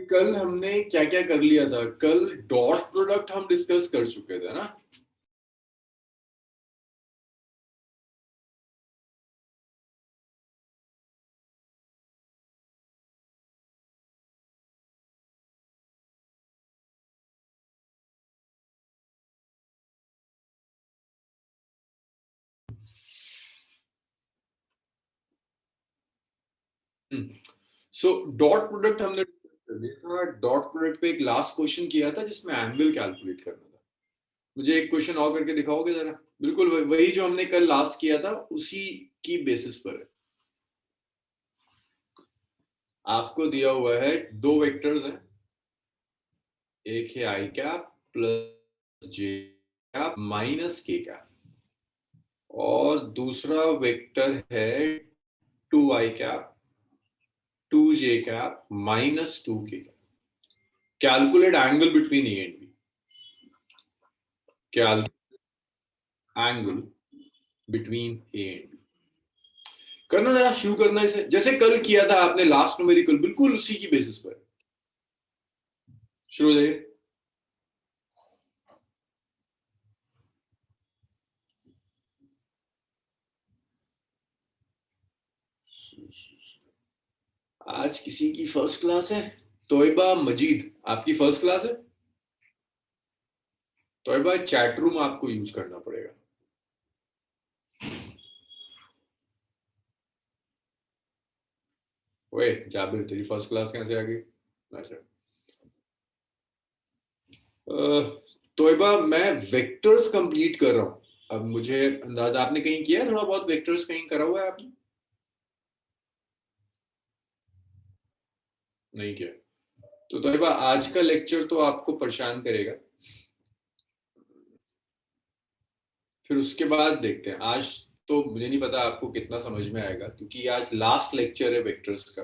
कल हमने क्या क्या कर लिया था? कल डॉट प्रोडक्ट हम डिस्कस कर चुके थे ना। सो डॉट प्रोडक्ट हमने discuss कर लिया था। डॉट प्रोडक्ट पे एक लास्ट क्वेश्चन किया था जिसमें एंगल कैलकुलेट करना था। मुझे एक क्वेश्चन और करके दिखाओगे जरा? बिल्कुल वही जो हमने कल लास्ट किया था उसी की बेसिस पर है। आपको दिया हुआ है दो वेक्टर्स हैं, एक है i cap plus j cap minus k cap, और दूसरा वेक्टर है two i cap two j cap minus two k cap. Calculate angle between A and B. Calculate angle between A and B. करना जरा, शुरू करना इसे जैसे कल किया था आपने लास्ट न्यूमेरिकल, बिल्कुल उसी की बेसिस पर शुरू हो जाइए। आज किसी की फर्स्ट क्लास है? तोयबा मजीद आपकी फर्स्ट क्लास है? तोयबा चैट रूम आपको यूज करना पड़ेगा। ओए जाबिर, तेरी फर्स्ट क्लास कैसे आ गई? अच्छा। तोयबा मैं वेक्टर्स कंप्लीट कर रहा हूँ। अब मुझे अंदाजा, आपने कहीं किया है थोड़ा बहुत वेक्टर्स, कहीं करा हुआ है आपने? नहीं किया? तो तोयबा आज का लेक्चर तो आपको परेशान करेगा, फिर उसके बाद देखते हैं। आज तो मुझे नहीं पता आपको कितना समझ में आएगा, क्योंकि आज लास्ट लेक्चर है वेक्टर्स का।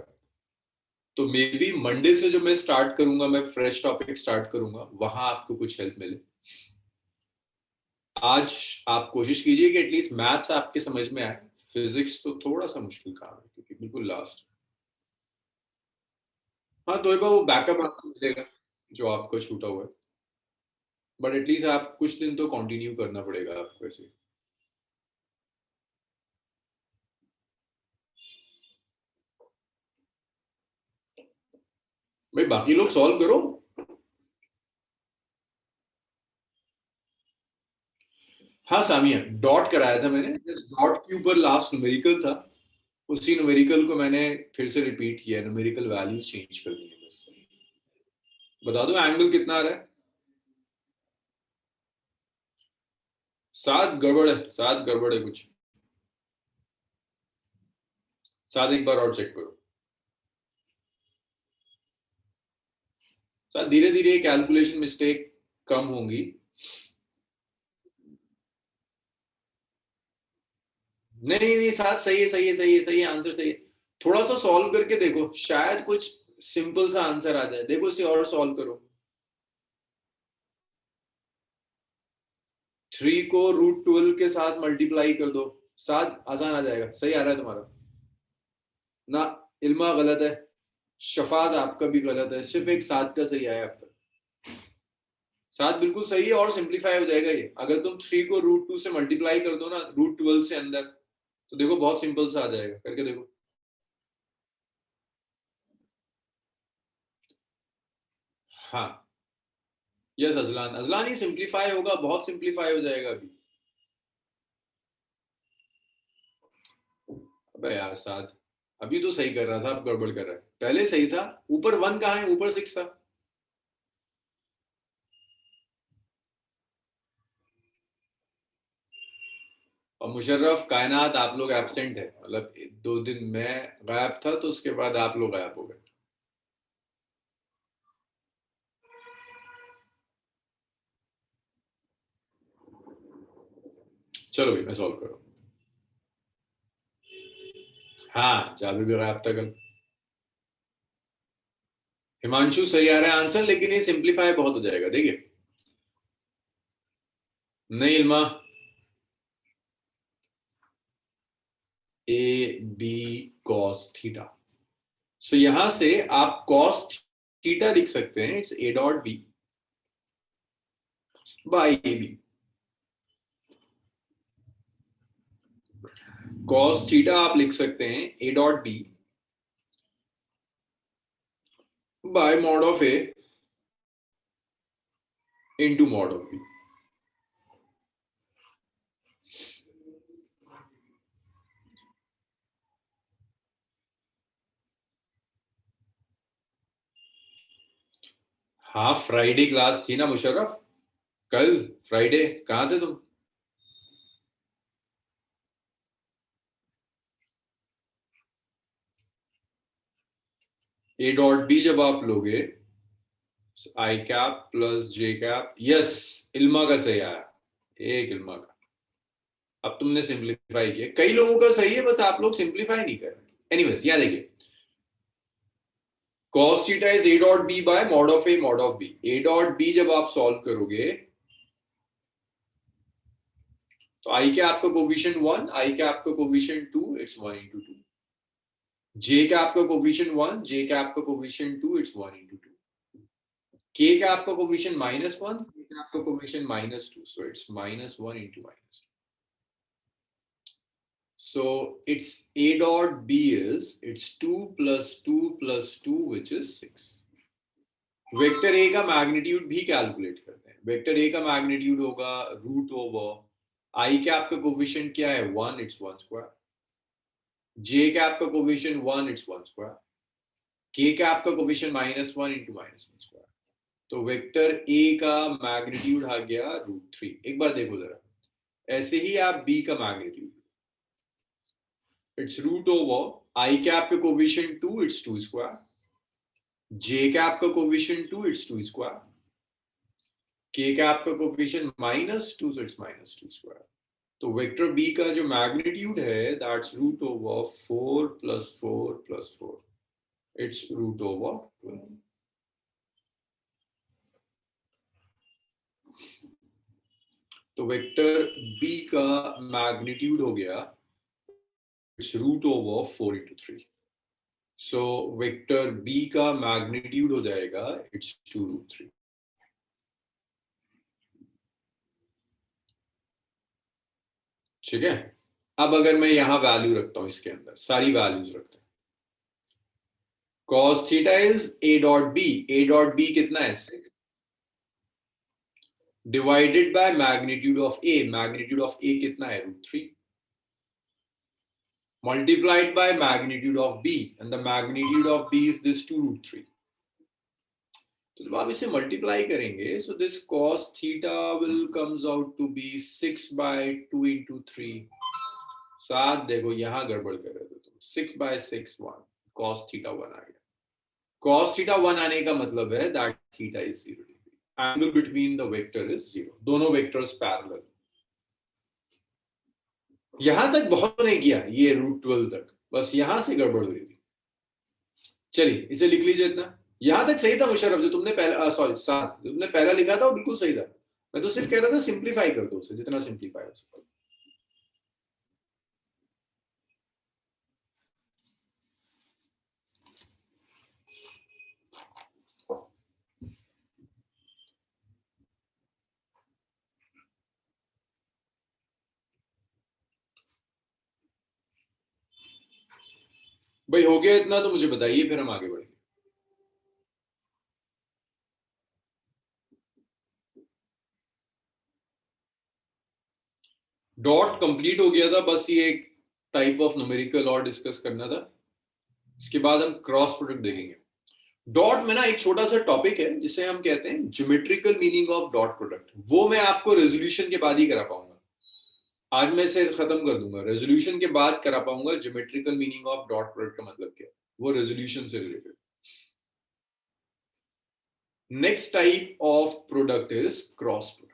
तो मे बी मंडे से जो मैं स्टार्ट करूंगा, मैं फ्रेश टॉपिक स्टार्ट करूंगा, वहां आपको कुछ हेल्प मिले। आज आप कोशिश कीजिए कि एटलीस्ट मैथ्स आपके समझ में आए। फिजिक्स तो थोड़ा सा मुश्किल काम है क्योंकि बिल्कुल लास्ट। हाँ तो एक बार वो बैकअप आपको मिलेगा जो आपका छूटा हुआ है, बट एटलीस्ट आप कुछ दिन तो कंटिन्यू करना पड़ेगा आपको ऐसे। भाई बाकी लोग सॉल्व करो। हाँ सामिया, डॉट कराया था मैंने, डॉट के ऊपर लास्ट न्यूमेरिकल था, उसी न्यूमेरिकल को मैंने फिर से रिपीट किया, न्यूमेरिकल वैल्यूज चेंज कर दी है बस। बता दो एंगल कितना आ रहा है? 7 गड़बड़ है, 7 गड़बड़ है कुछ। 7 एक बार और चेक करो। 7 धीरे धीरे कैलकुलेशन मिस्टेक कम होंगी। नहीं नहीं नहीं, 7 सही है, सही है, सही है, सही है, आंसर सही है। थोड़ा सा सॉल्व करके देखो, शायद कुछ सिंपल सा आंसर आ जाए। देखो इसे और सॉल्व करो। 3 को √12 के साथ मल्टीप्लाई कर दो, 7 आसान आ जाएगा। सही आ रहा है तुम्हारा ना? इल्मा गलत है, शफात आपका भी गलत है, सिर्फ एक 7 का सही आया आपका। 7 बिल्कुल सही है और सिंप्लीफाई हो जाएगा ये। अगर तुम 3 को √2 से मल्टीप्लाई कर दो ना, √12 से अंदर, तो देखो बहुत सिंपल सा आ जाएगा, करके देखो। हाँ, यस अजलान, अजलान ही सिंप्लीफाई होगा, बहुत सिंप्लीफाई हो जाएगा अभी। अबे यार 7 अभी तो सही कर रहा था, अब गड़बड़ कर रहा है। पहले सही था। ऊपर 1 कहाँ है? ऊपर 6 था। और मुशर्रफ कायनात आप लोग एब्सेंट है, मतलब 2 दिन मैं गायब था तो उसके बाद आप लोग गायब हो गए। चलो भाई मैं सॉल्व करूँ। हाँ जाबिर भी गायब था कल। हिमांशु सही आ रहा है आंसर, लेकिन ये सिंप्लीफाई बहुत हो जाएगा, देखिए। नहीं Ilma, A B cos theta. So यहां से आप कॉस थीटा लिख सकते हैं, it's A dot B by A B. Cos theta आप लिख सकते हैं A dot B by mod of A into mod of B. हाँ, फ्राइडे क्लास थी ना मुशर्रफ, कल फ्राइडे कहाँ थे तुम? ए डॉट बी जब आप लोगे आई cap plus j cap, yes इल्मा का सही आया, एक इल्मा का। अब तुमने सिंप्लीफाई किया, कई लोगों का सही है, बस आप लोग सिंप्लीफाई नहीं कर रहे। एनीवेज यहाँ देखिए, cos theta is A dot B by mod of A mod of B. A dot B जब आप सॉल्व करोगे तो आई के आपका कोफिशिएंट 1, आई के आपका कोफिशिएंट 2, इट्स 1 into 2। जे का आपका कोफिशिएंट 1, जे का आपका कोफिशिएंट 2, इट्स 1 into 2। के का आपका कोफिशिएंट -1, के का आपका coefficient -2, so it's -1 into -2। So it's a dot b is it's 2 plus 2 plus 2 which is 6। Vector A का मैग्नीट्यूड भी कैलकुलेट करते हैं। वेक्टर ए का मैग्नीट्यूड होगा रूट ओवर आई के आपका कोफिशिएंट क्या है 1, इट्स 1 स्क्वायर। जे का आपका कोफिशिएंट 1, इट्स 1 स्क्वायर। के का आपका कोफिशिएंट -1 into -1 स्क्वायर। तो वेक्टर ए का मैग्नीट्यूड आ गया √3। एक बार देखो जरा, ऐसे ही आप बी का magnitude, it's root over I के आपका कोफिशिएंट 2, इट्स 2 स्क्वायर। जे का आपका कोफिशिएंट 2, इट्स 2 स्क्वायर। के का आपका कोफिशिएंट -2, so इट्स -2 स्क्वायर। तो वेक्टर बी का जो मैग्नीट्यूड है that's root over 4 + 4 + 4, it's root over 12। तो वेक्टर बी का मैग्नीट्यूड हो गया it's root over 4 into 3। So vector B का मैग्नीट्यूड हो जाएगा इट्स 2√3। ठीक है, अब अगर मैं यहां वैल्यू रखता हूं, इसके अंदर सारी वैल्यूज रखते हैं। cos theta is a dot B, a dot B कितना है 6 divided by magnitude of a, magnitude of a कितना है √3 multiplied by magnitude of b, and the magnitude of b is this 2√3। तो जब आप इसे मल्टीप्लाई करेंगे, so this cos theta will comes out to be 6/2 into 3। साथ देखो यहां गड़बड़ कर रहे थे तुम, 6/6 1, cos theta 1 आ गया। cos theta 1 आने का मतलब है that theta is 0 degree, angle between the vector is 0, दोनों वेक्टर्स पैरेलल। यहां तक बहुत ने किया, ये √12 तक, बस यहां से गड़बड़ हुई थी। चलिए इसे लिख लीजिए इतना, यहां तक सही था मुशर्रफ, जो तुमने पहला सॉरी साथ जो तुमने पहला लिखा था वो बिल्कुल सही था। मैं तो सिर्फ कह रहा था सिंप्लीफाई कर दो उसे, जितना सिंप्लीफाई हो सके। भाई हो गया इतना तो मुझे बताइए, फिर हम आगे बढ़ेंगे। डॉट कंप्लीट हो गया था, बस ये एक टाइप ऑफ न्यूमेरिकल और डिस्कस करना था। इसके बाद हम क्रॉस प्रोडक्ट देखेंगे। डॉट में ना एक छोटा सा टॉपिक है जिसे हम कहते हैं geometrical meaning of dot product, वो मैं आपको रेजोल्यूशन के बाद ही करा पाऊंगा। आज मैं इसे खत्म कर दूंगा, रेजोल्यूशन के बाद करा पाऊंगा geometrical meaning of dot product का मतलब क्या, वो रेजोल्यूशन से related. Next type of product is cross product.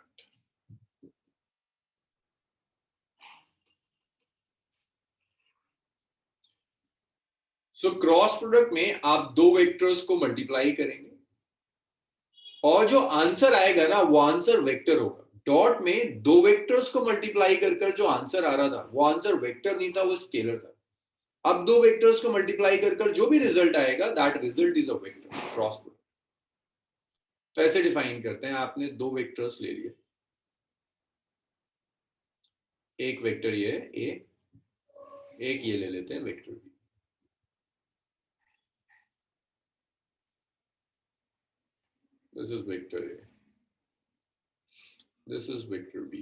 So cross product में आप दो वेक्टर्स को मल्टीप्लाई करेंगे और जो आंसर आएगा ना वो आंसर वेक्टर होगा। डॉट में दो वेक्टर्स को मल्टीप्लाई कर जो आंसर आ रहा था वो आंसर वेक्टर नहीं था, वो स्केलर था। अब दो वेक्टर्स को मल्टीप्लाई कर जो भी रिजल्ट आएगा that result is a vector, cross product. तो ऐसे डिफाइन करते हैं, आपने दो वेक्टर्स ले लिए, एक वेक्टर ये है ए, एक ये ले लेते हैं vector B. This is vector A, this is vector B,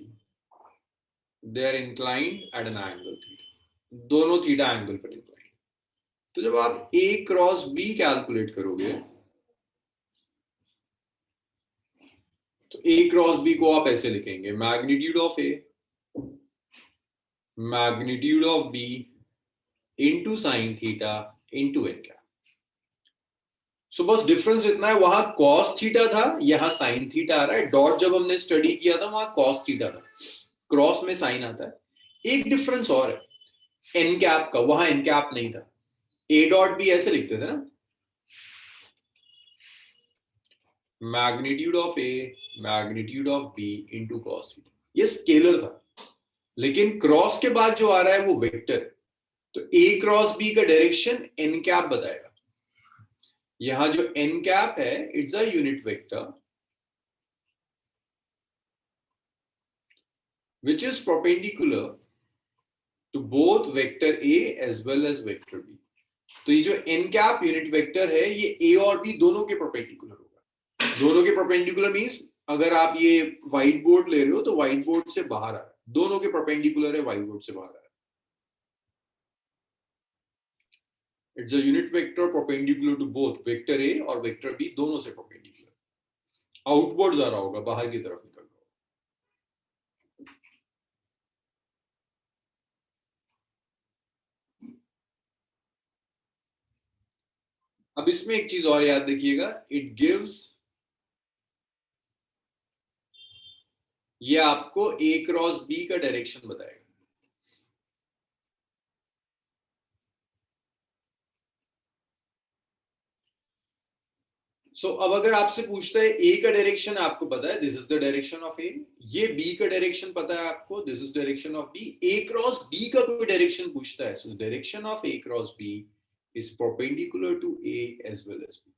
they are inclined at an angle theta, दोनों थीटा एंगल पर इंक्लाइंड। तो जब आप ए क्रॉस बी कैलकुलेट करोगे तो ए क्रॉस बी को आप ऐसे लिखेंगे, magnitude of A magnitude of B into sine theta into n cap. So बस डिफरेंस इतना है, वहां कॉस थीटा था, यहां साइन थीटा आ रहा है। डॉट जब हमने स्टडी किया था वहां कॉस थीटा था, क्रॉस में साइन आता है। एक डिफरेंस और है एन कैप का, वहां एन कैप नहीं था। ए डॉट बी ऐसे लिखते थे ना, magnitude of A magnitude of B into cos theta, ये स्केलर था। लेकिन क्रॉस के बाद जो आ रहा है वो वेक्टर, तो ए क्रॉस बी का डायरेक्शन एन कैप बताएगा। यहां जो एन कैप है it's a unit vector which is perpendicular to both vector A as well as vector B। तो ये जो n कैप यूनिट वेक्टर है ये A और B दोनों के परपेंडिकुलर होगा। दोनों के परपेंडिकुलर मींस अगर आप ये व्हाइट बोर्ड ले रहे हो तो व्हाइट बोर्ड से बाहर आ रहा है, दोनों के परपेंडिकुलर है, व्हाइट बोर्ड से बाहर आ रहा है। It's a unit vector perpendicular to both vector A और वेक्टर B, दोनों से परपेंडिकुलर। आउटवर्ड्स आ रहा होगा, बाहर की तरफ निकल रहा होगा। अब इसमें एक चीज और याद रखिएगा, इट गिव्स, ये आपको ए क्रॉस बी का डायरेक्शन बताएगा। सो अब अगर आपसे पूछता है ए का डायरेक्शन आपको पता है, this is the direction of A, ये बी का डायरेक्शन पता है आपको, this is direction of B. A cross B का कोई डायरेक्शन पूछता है, so direction of A cross B is perpendicular to A as well as B.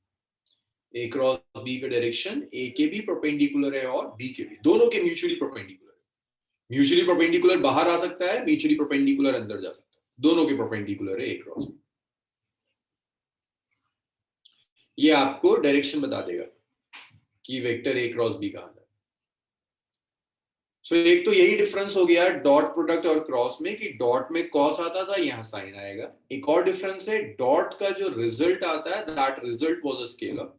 A cross B का डायरेक्शन ए के भी परपेंडिकुलर है और बी के भी, दोनों के म्यूचुअली परपेंडिकुलर है। म्यूचुअली परपेंडिकुलर बाहर आ सकता है, म्यूचुअली परपेंडिकुलर अंदर जा सकता है, दोनों के परपेंडिकुलर है ए क्रॉस बी। ये आपको डायरेक्शन बता देगा कि वेक्टर ए क्रॉस बी कहां है। सो एक तो यही डिफरेंस हो गया डॉट प्रोडक्ट और क्रॉस में, कि डॉट में कॉस आता था, यहां साइन आएगा। एक और डिफरेंस है, डॉट का जो रिजल्ट आता है that result was a scalar,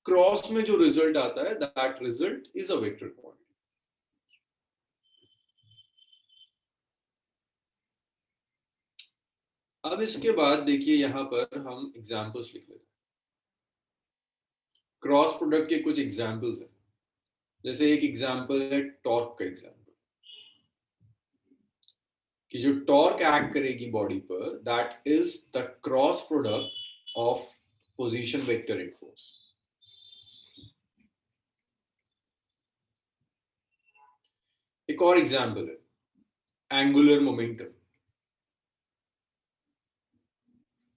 cross में जो रिजल्ट आता है that result is a vector quantity. अब इसके बाद देखिए यहां पर हम एग्जांपल्स लिख लेते हैं। क्रॉस प्रोडक्ट के कुछ एग्जांपल्स हैं, जैसे एक एग्जांपल है टॉर्क का एग्जांपल, कि जो टॉर्क एक्ट करेगी बॉडी पर that is the cross product of position vector and force. एक और एग्जांपल है एंगुलर मोमेंटम,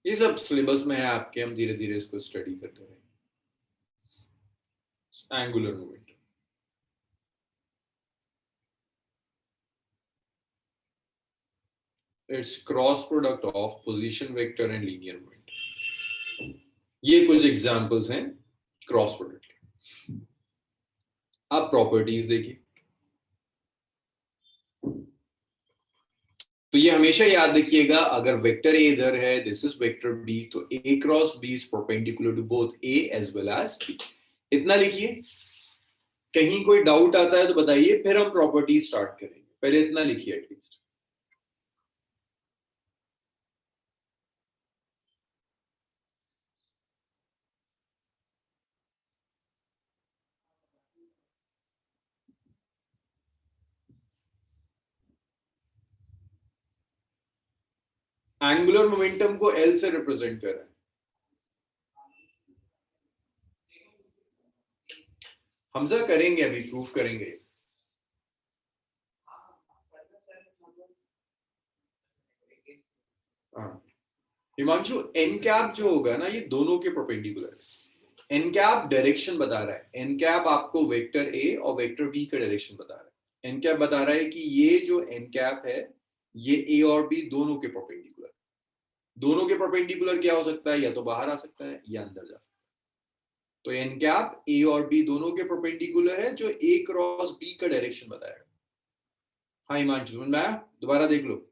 ये सब सिलेबस में है आपके, हम धीरे धीरे इसको स्टडी करते रहेंगे। Angular momentum, it's cross product of position vector and linear momentum. ये कुछ एग्जांपल्स हैं क्रॉस प्रोडक्ट के। अब प्रॉपर्टीज देखिए, तो ये हमेशा याद रखिएगा, अगर वेक्टर ए इधर है, दिस इज वेक्टर बी, तो A cross B is perpendicular to both A as well as B. इतना लिखिए, कहीं कोई डाउट आता है तो बताइए, फिर हम प्रॉपर्टी स्टार्ट करेंगे। पहले इतना लिखिए एटलीस्ट। एंगुलर मोमेंटम को एल से रिप्रेजेंट कर रहे हैं। हमजा करेंगे, अभी प्रूफ करेंगे। हाँ हिमांशु, एन कैप जो होगा ना, ये दोनों के परपेंडिकुलर है। एन कैप डायरेक्शन बता रहा है, एन कैप आपको वेक्टर ए और वेक्टर बी का डायरेक्शन बता रहा है। एन कैप बता रहा है कि ये जो एन कैप है ये ए और बी दोनों के परपेंडिकुलर, दोनों के परपेंडिकुलर क्या हो सकता है, या तो बाहर आ सकता है या अंदर जा सकता है। तो एन कैप ए और बी दोनों के परपेंडिकुलर है, जो ए क्रॉस बी का डायरेक्शन बताएगा। हाँ हिमांशु समझ में आया, दोबारा देख लो,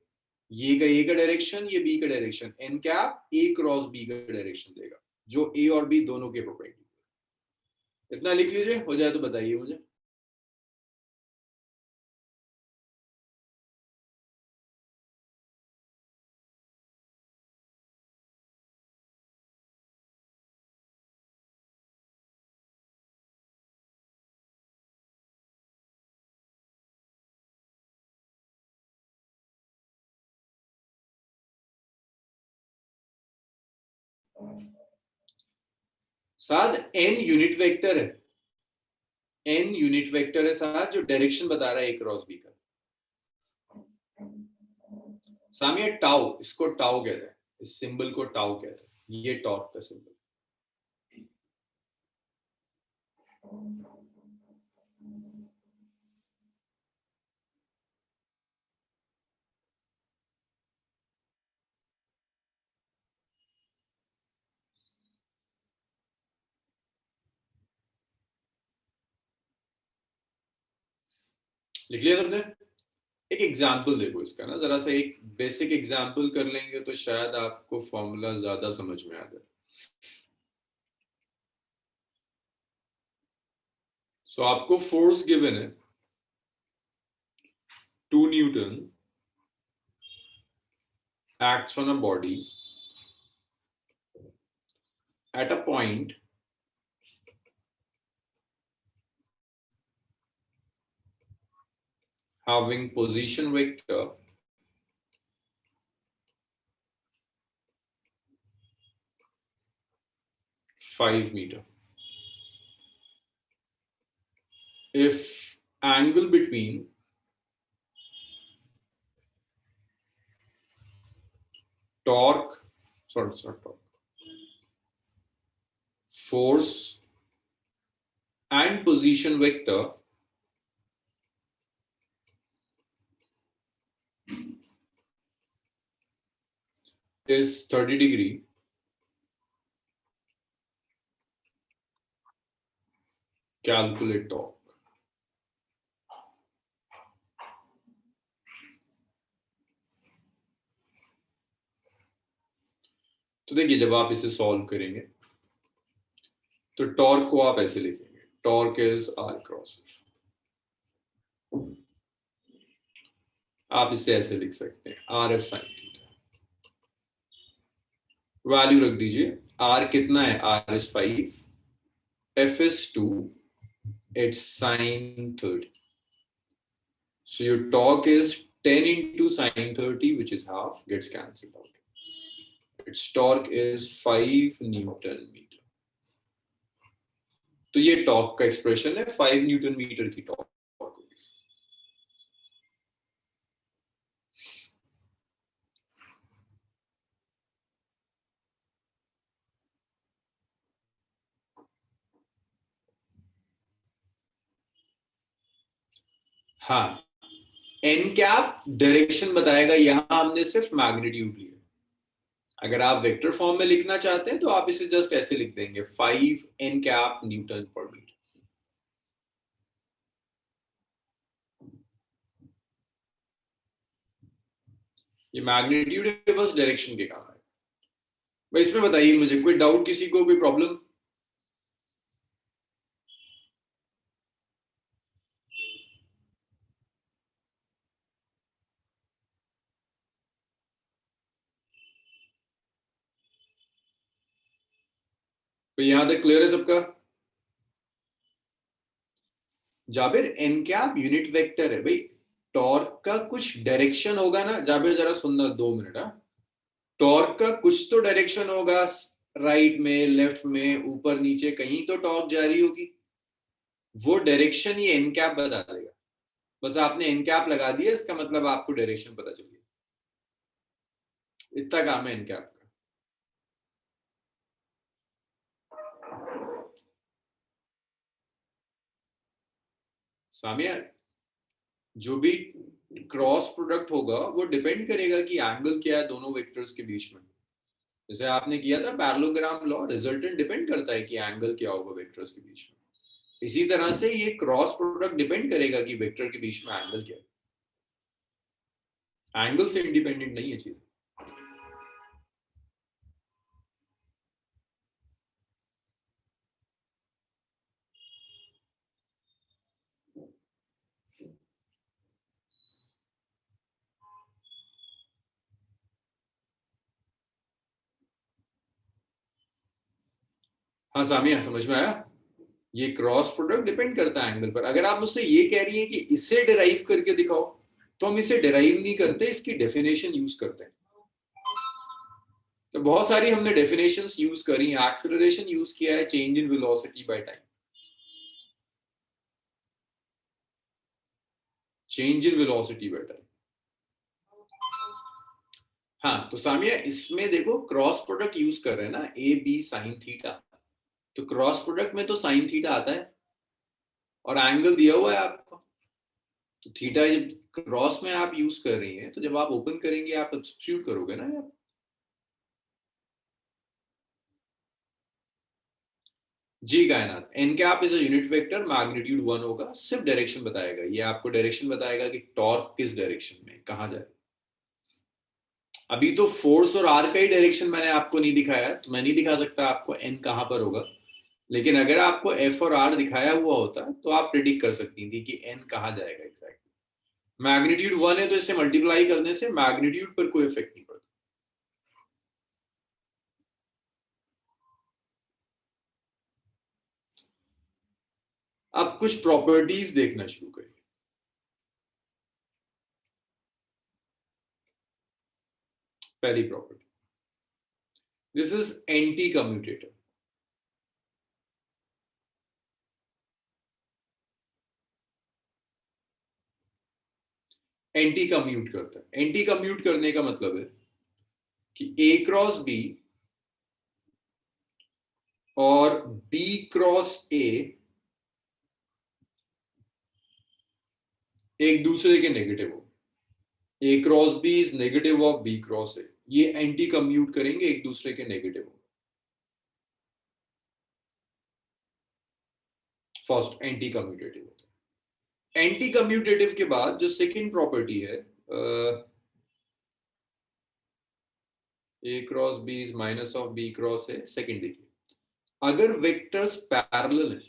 ये का ए का डायरेक्शन, ये बी का direction, n cap A cross B का डायरेक्शन देगा, जो ए और बी दोनों के परपेंडिकुलर। इतना लिख लीजिए, हो जाए तो बताइए मुझे। साथ एन यूनिट वेक्टर है, एन यूनिट वेक्टर है साथ, जो डायरेक्शन बता रहा है ए क्रॉस बी का। सामने टाउ, इसको टाउ कहते हैं, इस सिंबल को टाउ कहते हैं, ये टॉर्क का सिंबल। लिख लिया तुमने? एक एग्जाम्पल देखो इसका ना, जरा सा एक बेसिक एग्जाम्पल कर लेंगे तो शायद आपको फॉर्मूला ज्यादा समझ में आ जाए। सो आपको फोर्स गिवन है 2 Newton acts on a body at a point having position vector 5 meter. If angle between torque, sorry, it's not torque, force and position vector is 30 degree, calculate torque. तो देखिए जब आप इसे सॉल्व करेंगे तो torque को आप ऐसे लिखेंगे, torque is r cross F. आप इसे ऐसे लिख सकते हैं, r F sine theta. Value रख दीजिए, आर कितना है, r is 5, F is 2, it's sine 30. So your torque is 10 into sine 30, which is half, gets cancelled out. Its torque is 5 Newton meter. तो ये टॉर्क का एक्सप्रेशन है, 5 Newton metre की torque. हाँ, एन कैप डायरेक्शन बताएगा, यहां हमने सिर्फ मैग्नीट्यूड लिया। अगर आप वेक्टर फॉर्म में लिखना चाहते हैं तो आप इसे जस्ट ऐसे लिख देंगे, 5 एन कैप न्यूटन पर मीटर। ये मैग्नीट्यूड है, बस डायरेक्शन के काम है। भाई इसमें बताइए मुझे, कोई डाउट किसी को, कोई प्रॉब्लम? तो यहां तक क्लियर है सबका? Jabir, n cap unit vector है भाई, टॉर्क का कुछ डायरेक्शन होगा ना। जाबिर जरा सुनना 2 मिनट। टॉर्क का कुछ तो डायरेक्शन होगा, राइट में, लेफ्ट में, ऊपर नीचे, कहीं तो टॉर्क जारी होगी। वो डायरेक्शन ये एन कैप बता देगा। बस आपने एन कैप लगा दिया, इसका मतलब आपको डायरेक्शन पता चल गया। इतना काम है एन कैप का। सामिया, जो भी क्रॉस प्रोडक्ट होगा वो डिपेंड करेगा कि एंगल क्या है दोनों वेक्टर्स के बीच में। जैसे आपने किया था पैरेललोग्राम लॉ, रिजल्टेंट डिपेंड करता है कि एंगल क्या होगा वेक्टर्स के बीच में। इसी तरह से ये क्रॉस प्रोडक्ट डिपेंड करेगा कि वेक्टर के बीच में एंगल क्या है, एंगल से इंडिपेंडेंट नहीं है चीज। हाँ सामिया, समझ में आया? ये क्रॉस प्रोडक्ट डिपेंड करता है एंगल पर। अगर आप मुझसे ये कह रही हैं कि इसे डिराइव करके दिखाओ, तो हम इसे डिराइव नहीं करते, इसकी डेफिनेशन यूज करते हैं। तो बहुत सारी हमने डेफिनेशंस यूज करी हैं। एक्सेलरेशन यूज किया है, change in velocity by time, change in velocity by time. हाँ तो सामिया, इसमें देखो क्रॉस प्रोडक्ट यूज कर रहे हैं ना, ए बी साइन थीटा। तो क्रॉस प्रोडक्ट में तो साइन थीटा आता है और एंगल दिया हुआ है आपको। तो थीटा जब क्रॉस में आप यूज कर रही हैं, तो जब आप ओपन करेंगे आप सब्स्टिट्यूट करोगे ना यार। जी Kainat, n cap is a unit vector, magnitude 1 होगा, सिर्फ डायरेक्शन बताएगा। ये आपको डायरेक्शन बताएगा कि टॉर्क किस डायरेक्शन में कहां जाए। अभी तो फोर्स और आर का ही डायरेक्शन मैंने आपको नहीं दिखाया, तो मैं नहीं दिखा सकता आपको एन कहां पर होगा। लेकिन अगर आपको एफ और आर दिखाया हुआ होता तो आप प्रिडिक्ट कर सकती थी कि एन कहां जाएगा एग्जैक्टली। मैग्नीट्यूड 1 है तो इससे मल्टीप्लाई करने से मैग्नीट्यूड पर कोई इफेक्ट नहीं पड़ता। अब कुछ प्रॉपर्टीज देखना शुरू करिए। पहली property, this is anti commutative. Anti commute करता है। एंटी कम्यूट करने का मतलब है कि ए क्रॉस बी और बी क्रॉस ए एक दूसरे के नेगेटिव हो। A cross B is negative of B cross A, ये एंटी कम्यूट करेंगे, एक दूसरे के नेगेटिव हो। फर्स्ट एंटी कम्यूटेटिव होता है। एंटी कम्यूटेटिव के बाद जो सेकंड प्रॉपर्टी है, A cross B is minus of B cross A. Second देखिए, अगर वेक्टर्स पैरेलल है,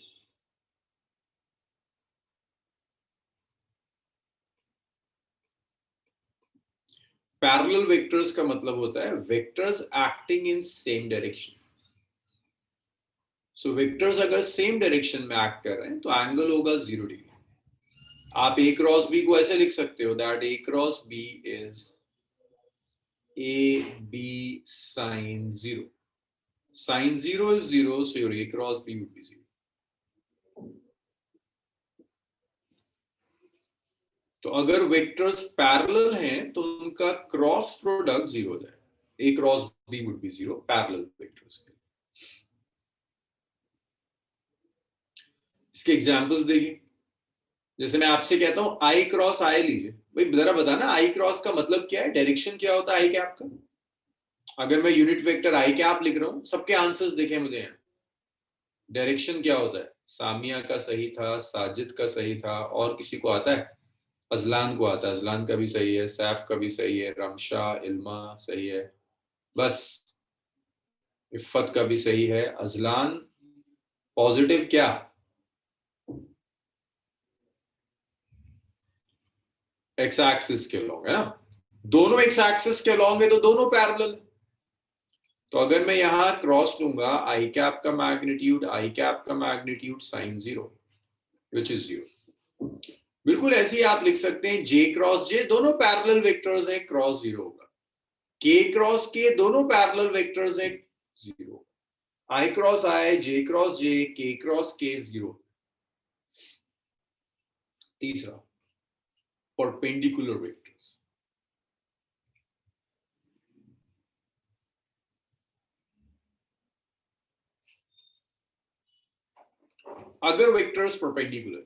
पैरेलल वेक्टर्स का मतलब होता है vectors acting in same direction. So vectors अगर सेम डायरेक्शन में एक्ट कर रहे हैं तो एंगल होगा 0 डिग्री। आप ए क्रॉस बी को ऐसे लिख सकते हो, that A cross B is A B sine 0। Sine 0 is 0, so your a cross b would be 0. तो अगर वेक्टर्स पैरेलल हैं तो उनका क्रॉस प्रोडक्ट 0 हो जाए। a cross b would be 0 parallel vectors के। इसके एग्जांपल्स देखिए। जैसे मैं आपसे कहता हूं आई क्रॉस आई लीजिए, भाई जरा बताना आई क्रॉस का मतलब क्या है, डायरेक्शन क्या होता है आई कैप का। अगर मैं यूनिट वेक्टर आई कैप लिख रहा हूं, सबके आंसर्स देखें मुझे यहाँ। डायरेक्शन क्या होता है? सामिया का सही था, साजिद का सही था, और किसी को आता है? अजलान को आता है, अजलान का भी सही है, सैफ का भी सही है, रमशा इल्मा सही है, बस इफ्फत का भी सही है। अजलान पॉजिटिव क्या? एक्स एक्सिस के लॉन्ग है ना, दोनों एक्स एक्सिस के लॉन्ग है तो दोनों पैरेलल। तो अगर मैं यहां क्रॉस लूंगा, आई कैप का मैग्नीट्यूड, आई कैप का मैग्नीट्यूड साइन 0 विच इज 0। बिल्कुल ऐसे ही आप लिख सकते हैं जे क्रॉस जे, दोनों पैरेलल वेक्टर्स हैं, क्रॉस 0 होगा। के क्रॉस के, दोनों पैरेलल वेक्टर्स हैं, 0। आई क्रॉस आई, जे क्रॉस जे, के क्रॉस के, 0। तीसरा, परपेंडिकुलर वेक्टर्स। अगर वेक्टर्स परपेंडिकुलर,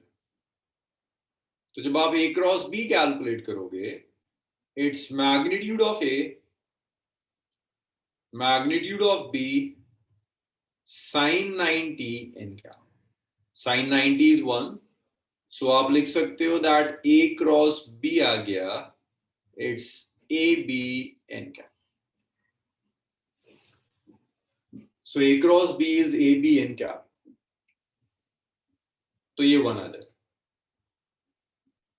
तो जब आप A क्रॉस B कैलकुलेट करोगे, its magnitude of B sin 90 n क्या, sin 90 is 1, सो आप लिख सकते हो दैट A क्रॉस B आ गया, इट्स AB n क्या. सो A cross B is AB n क्या, तो ये 1 आ जाएगा,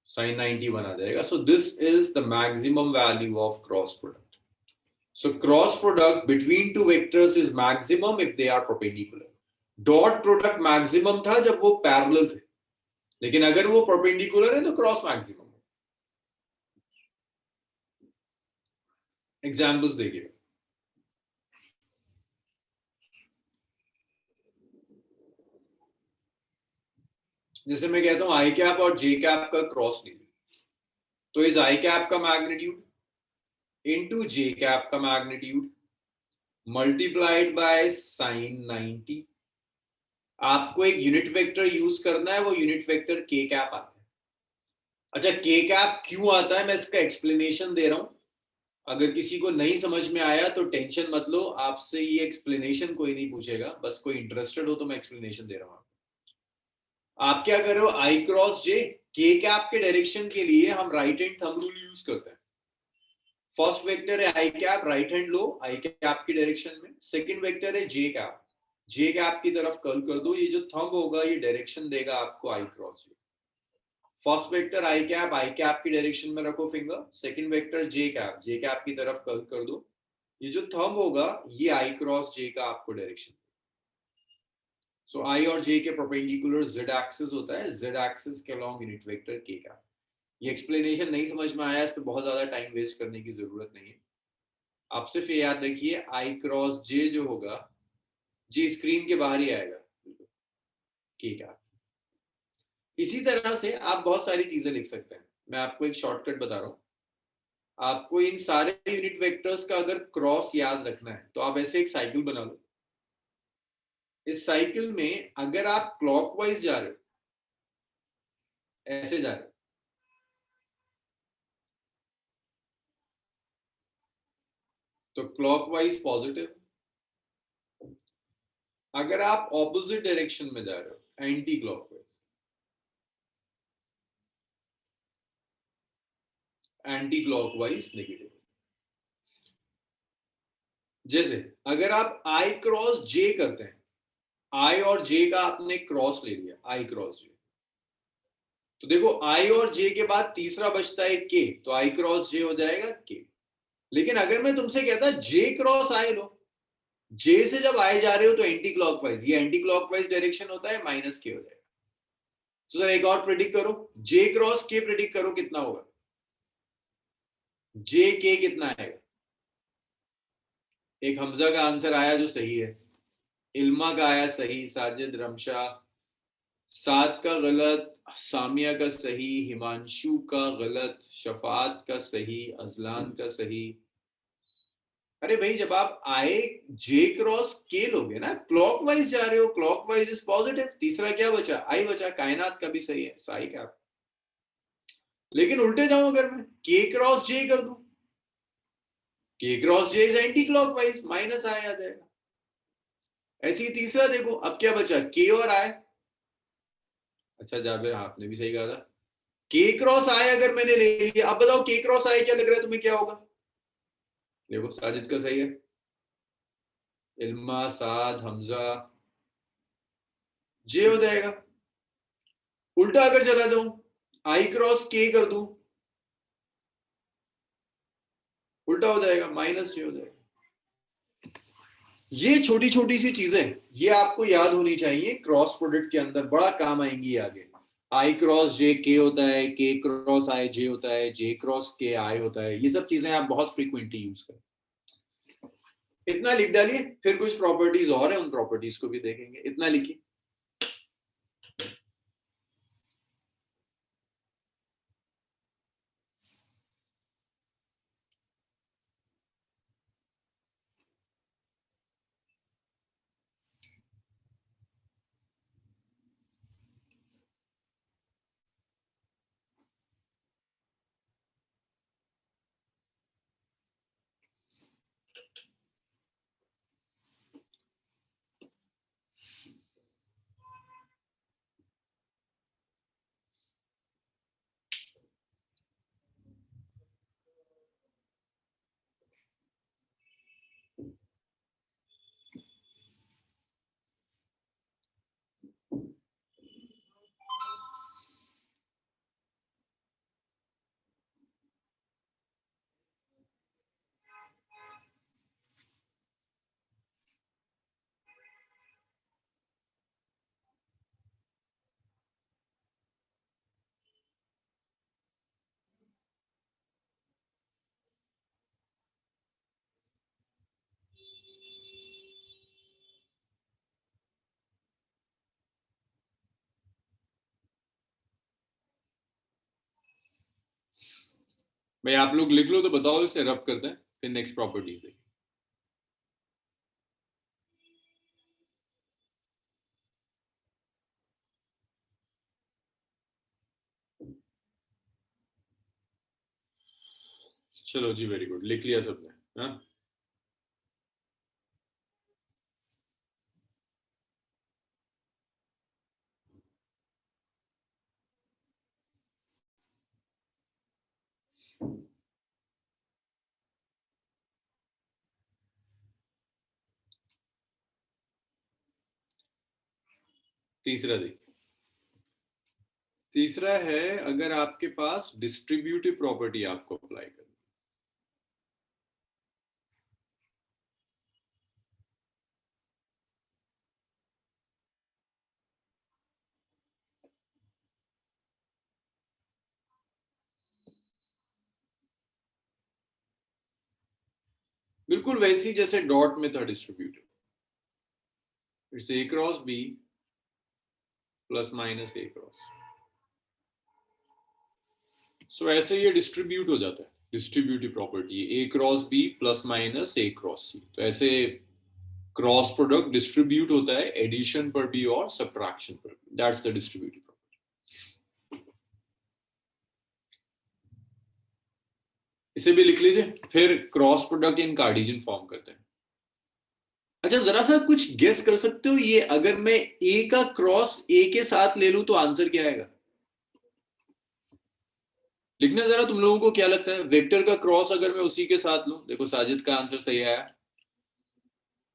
sin 90 1 आ जाएगा. So this is the maximum value of cross product. So cross product between two vectors is maximum if they are perpendicular. Dot product maximum था जब वो parallel थे, लेकिन अगर वो perpendicular है तो cross maximum. Examples देखिए. जैसे मैं कहता हूं i cap और j cap का क्रॉस लीजिए, तो इस i cap का मैग्नीट्यूड into j cap का मैग्नीट्यूड मल्टीप्लाइड बाय sin 90. आपको एक यूनिट वेक्टर यूज करना है, वो यूनिट वेक्टर k cap आता है. अच्छा, k cap क्यों आता है मैं इसका एक्सप्लेनेशन दे रहा हूं. अगर किसी को नहीं समझ में आया तो टेंशन मत लो, आपसे ये एक्सप्लेनेशन कोई नहीं पूछेगा, बस कोई इंटरेस्टेड हो तो मैं एक्सप्लेनेशन दे रहा हूं. आप क्या कर रहे हो, आई क्रॉस जे, के कैप के डायरेक्शन के लिए हम right hand thumb rule use करते हैं. फर्स्ट वेक्टर है i cap, right hand low I cap की डायरेक्शन में. सेकंड वेक्टर है जे कैप, जे कैप की तरफ कर्ल कर दो. ये जो थंब होगा ये डायरेक्शन देगा आपको आई क्रॉस जे. फर्स्ट वेक्टर आई कैप की डायरेक्शन में रखो फिंगर. सेकंड वेक्टर जे कैप की तरफ कर्ल कर दो. ये जो थंब होगा ये आई क्रॉस जे का आपको डायरेक्शन. सो आई और जे के परपेंडिकुलर जेड एक्सिस होता है, जेड एक्सिस के अलोंग यूनिट वेक्टर के का. ये एक्सप्लेनेशन नहीं समझ में आया, इस पे बहुत ज्यादा टाइम वेस्ट करने की जरूरत नहीं है. आप सिर्फ ये याद रखिए आई क्रॉस जे जो होगा, जी स्क्रीन के बाहर ही आएगा के का. इसी तरह से आप बहुत सारी चीजें लिख सकते हैं. मैं आपको एक शॉर्टकट बता रहा हूं. आपको इन सारे यूनिट वेक्टर्स का अगर क्रॉस याद रखना है तो आप ऐसे एक साइकिल बना लो. इस साइकिल में अगर आप क्लॉकवाइज जा रहे हो, ऐसे जा रहे हो, तो क्लॉकवाइज पॉजिटिव. अगर आप ऑपोजिट डायरेक्शन में जा रहे हो, anti clockwise, anti clockwise negative. जैसे अगर आप आई क्रॉस जे करते हैं, आई और जे का आपने क्रॉस ले लिया, आई क्रॉस जे, तो देखो आई और जे के बाद तीसरा बचता है के, तो आई क्रॉस जे हो जाएगा के. लेकिन अगर मैं तुमसे कहता जे क्रॉस आई लो, जे से जब आई जा रहे हो तो एंटी क्लॉकवाइज, ये एंटी क्लॉकवाइज डायरेक्शन होता है, माइनस के हो जाएगा. तो सर एक और प्रेडिक्ट करो, जे क्रॉस के प्रेडिक्ट करो कितना होगा, जे के कितना आएगा. एक हमजा का आंसर आया जो सही है, इल्मा का आया सही, साजिद रमशा, साद का गलत, सामिया का सही, हिमांशु का गलत, शफात का सही, अजलान का सही. अरे भाई जब आप आए जे क्रॉस के लोगे ना, क्लॉकवाइज जा रहे हो, क्लॉकवाइज इज पॉजिटिव. तीसरा क्या बचा, आई बचा. कायनात का भी सही है, साई का. लेकिन उल्टे जाऊं अगर मैं के क्रॉस जे कर दूं, k cross j is anti clockwise, minus i आ जाएगा. ऐसे ही तीसरा देखो, अब क्या बचा, के और आई. अच्छा जाबिर, आपने भी सही कहा था. के क्रॉस आई अगर मैंने ले लिया, अब बताओ के क्रॉस आई क्या लग रहा है तुम्हें क्या होगा. देखो साजिद का सही है, इल्मा, साद, हमजा, जे हो जाएगा. उल्टा अगर चला जाऊं, आई क्रॉस के कर दूं, उल्टा हो जाएगा, माइनस जे हो जाएगा. ये छोटी छोटी सी चीजें ये आपको याद होनी चाहिए, क्रॉस प्रोडक्ट के अंदर बड़ा काम आएंगी आगे. आई क्रॉस जे के होता है, के क्रॉस आई जे होता है, जे क्रॉस के आई होता है. ये सब चीजें आप बहुत फ्रीक्वेंटली यूज करें. इतना लिख डालिए, फिर कुछ प्रॉपर्टीज और है, उन प्रॉपर्टीज को भी देखेंगे. इतना लिखिए. भाई आप लोग लिख लो तो बताओ, इसे रब करते हैं फिर नेक्स्ट प्रॉपर्टीज देखें। चलो जी, वेरी गुड, लिख लिया सबने। हाँ, तीसरा देखिए। तीसरा है, अगर आपके पास डिस्ट्रीब्यूटिव प्रॉपर्टी आपको अप्लाई करनी। बिल्कुल वैसी जैसे डॉट में था distributive. It's A cross B plus minus A cross. So ऐसे ये डिस्ट्रीब्यूट हो जाता है, distributive property A cross B plus minus A cross C. तो ऐसे क्रॉस प्रोडक्ट डिस्ट्रीब्यूट होता है एडिशन पर भी और सब्ट्रैक्शन पर भी। That's the distributive property. इसे भी लिख लीजिए। फिर cross product in Cartesian form करते हैं। अच्छा, जरा सा कुछ गेस कर सकते हो, ये अगर मैं ए का क्रॉस ए के साथ ले लूं तो आंसर क्या आएगा? लिखना जरा, तुम लोगों को क्या लगता है? वेक्टर का क्रॉस अगर मैं उसी के साथ लूं, देखो साजिद का आंसर सही आया,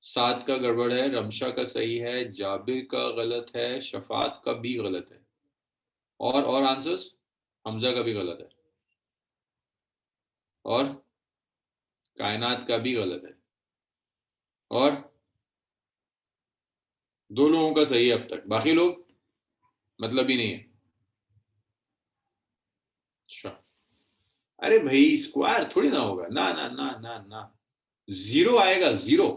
सात का गड़बड़ है, रमशा का सही है, जाबिर का गलत है, शफात का भी गलत है, और आंसर्स, हमजा का भी गलत है, और कायनात का भी गलत है, और दो लोगों का सही है अब तक, बाकी लोग मतलब ही नहीं है। अच्छा, अरे भाई स्क्वायर थोड़ी ना होगा, ना ना ना ना ना, जीरो आएगा, जीरो।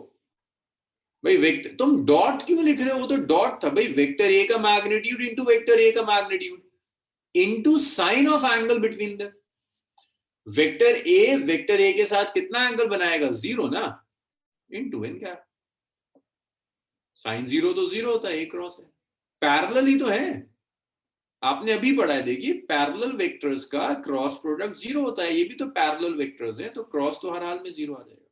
भाई वेक्टर, तुम डॉट क्यों लिख रहे हो? वो तो डॉट था भाई, वेक्टर ए का मैग्नीट्यूड इंटू वेक्टर ए का magnitude into sine of angle between the vector A के साथ कितना एंगल बनाएगा? जीरो ना, इंटू एन क्या, साइन जीरो तो जीरो होता है, ए क्रॉस है, पैरेलल ही तो है। आपने अभी पढ़ा है, देखिए पैरेलल वेक्टर्स का क्रॉस प्रोडक्ट जीरो होता है, ये भी तो पैरेलल वेक्टर्स है, तो क्रॉस तो हर हाल में जीरो आ जाएगा।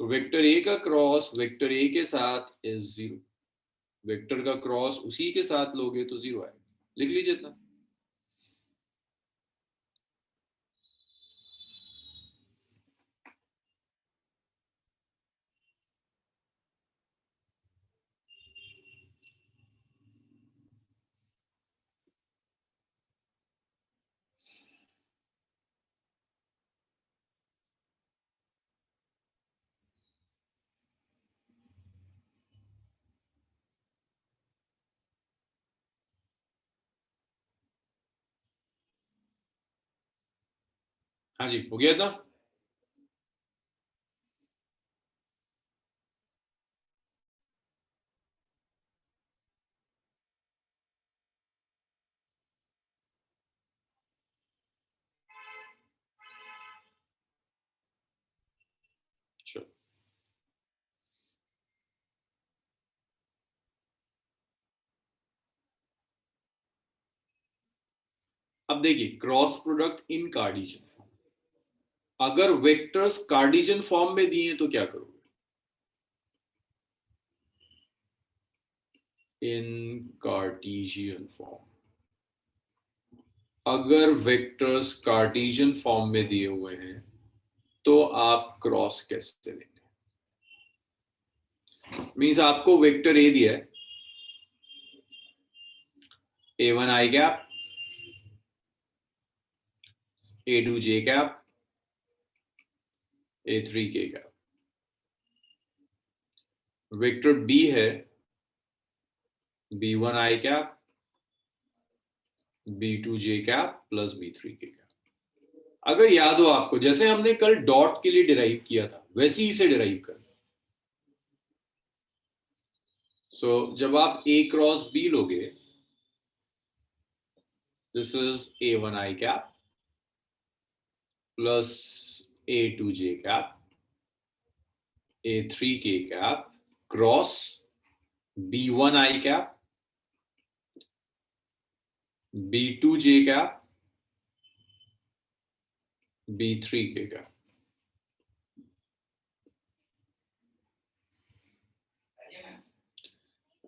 तो वेक्टर ए का क्रॉस वेक्टर ए के साथ इज जीरो, वेक्टर का क्रॉस उसी के साथ लोगे तो जीरो आएगा। लिख लीजिए इतना। हाँ जी, हो गया था। चलो, अब देखिए cross product in Cartesian form, अगर वेक्टर्स कार्टेशियन फॉर्म में दिए तो क्या करोगे? इन कार्टेशियन फॉर्म, अगर वेक्टर्स कार्टेशियन फॉर्म में दिए हुए हैं तो आप क्रॉस कैसे लेंगे? मीन्स आपको वेक्टर ए दिया है, A1 आई कैप, A2 जे कैप, A3 के कैप। वेक्टर बी है B1 आई कैप, B2 जे कैप प्लस B3 के कैप। अगर याद हो आपको, जैसे हमने कल डॉट के लिए डिराइव किया था वैसे ही इसे डिराइव कर। सो जब आप A क्रॉस B लोगे, this is A1 I cap, plus A2J cap A3K cap cross B1I cap B2J cap B3K cap.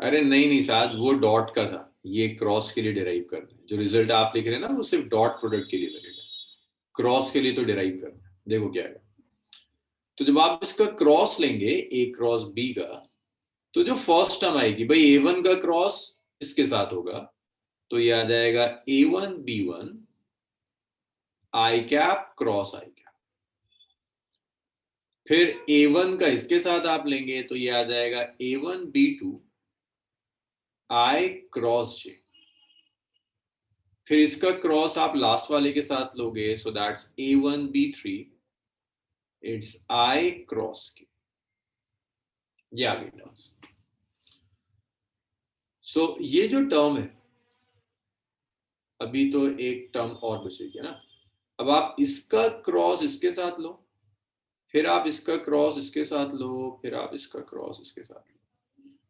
अरे नहीं साहब, वो डॉट का था, ये क्रॉस के लिए डिराइव करना है। जो रिजल्ट आप लिख रहे हैं ना वो सिर्फ डॉट प्रोडक्ट के लिए लगेगा, क्रॉस के लिए तो डिराइव करना है। देखो क्या है, तो जब आप इसका क्रॉस लेंगे A क्रॉस B का, तो जो फर्स्ट टर्म आएगी भाई A1 का क्रॉस इसके साथ होगा, तो ये आ जाएगा A1 B1 I cap cross I cap. फिर A1 का इसके साथ आप लेंगे तो ये आ जाएगा A1 B2 I cross J। फिर इसका क्रॉस आप लास्ट वाले के साथ लोगे, so that's A1 B3 it's I cross K। ये आ गई टर्म्स। सो ये जो टर्म है, अभी तो एक टर्म और बचेगी ना। अब आप इसका क्रॉस इसके साथ लो, फिर आप इसका क्रॉस इसके साथ लो, फिर आप इसका क्रॉस इसके साथ लो।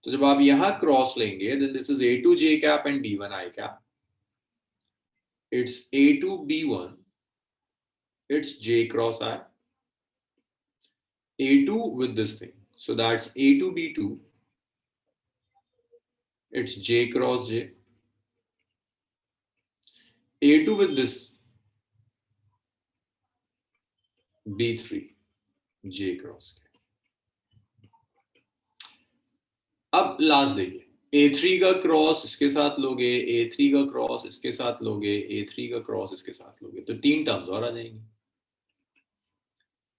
तो जब आप यहां क्रॉस लेंगे, then this is A2J cap and B1I cap, it's A2 B1 it's J cross I, A2 with this thing, so that's A2 B2 it's J cross J, A2 with this B3 J cross K। अब last देखिए, A3 का cross इसके साथ लोगे, A3 का cross इसके साथ लोगे, A3 का क्रॉस इसके साथ लोगे, तो तीन टर्म्स और आ जाएंगे।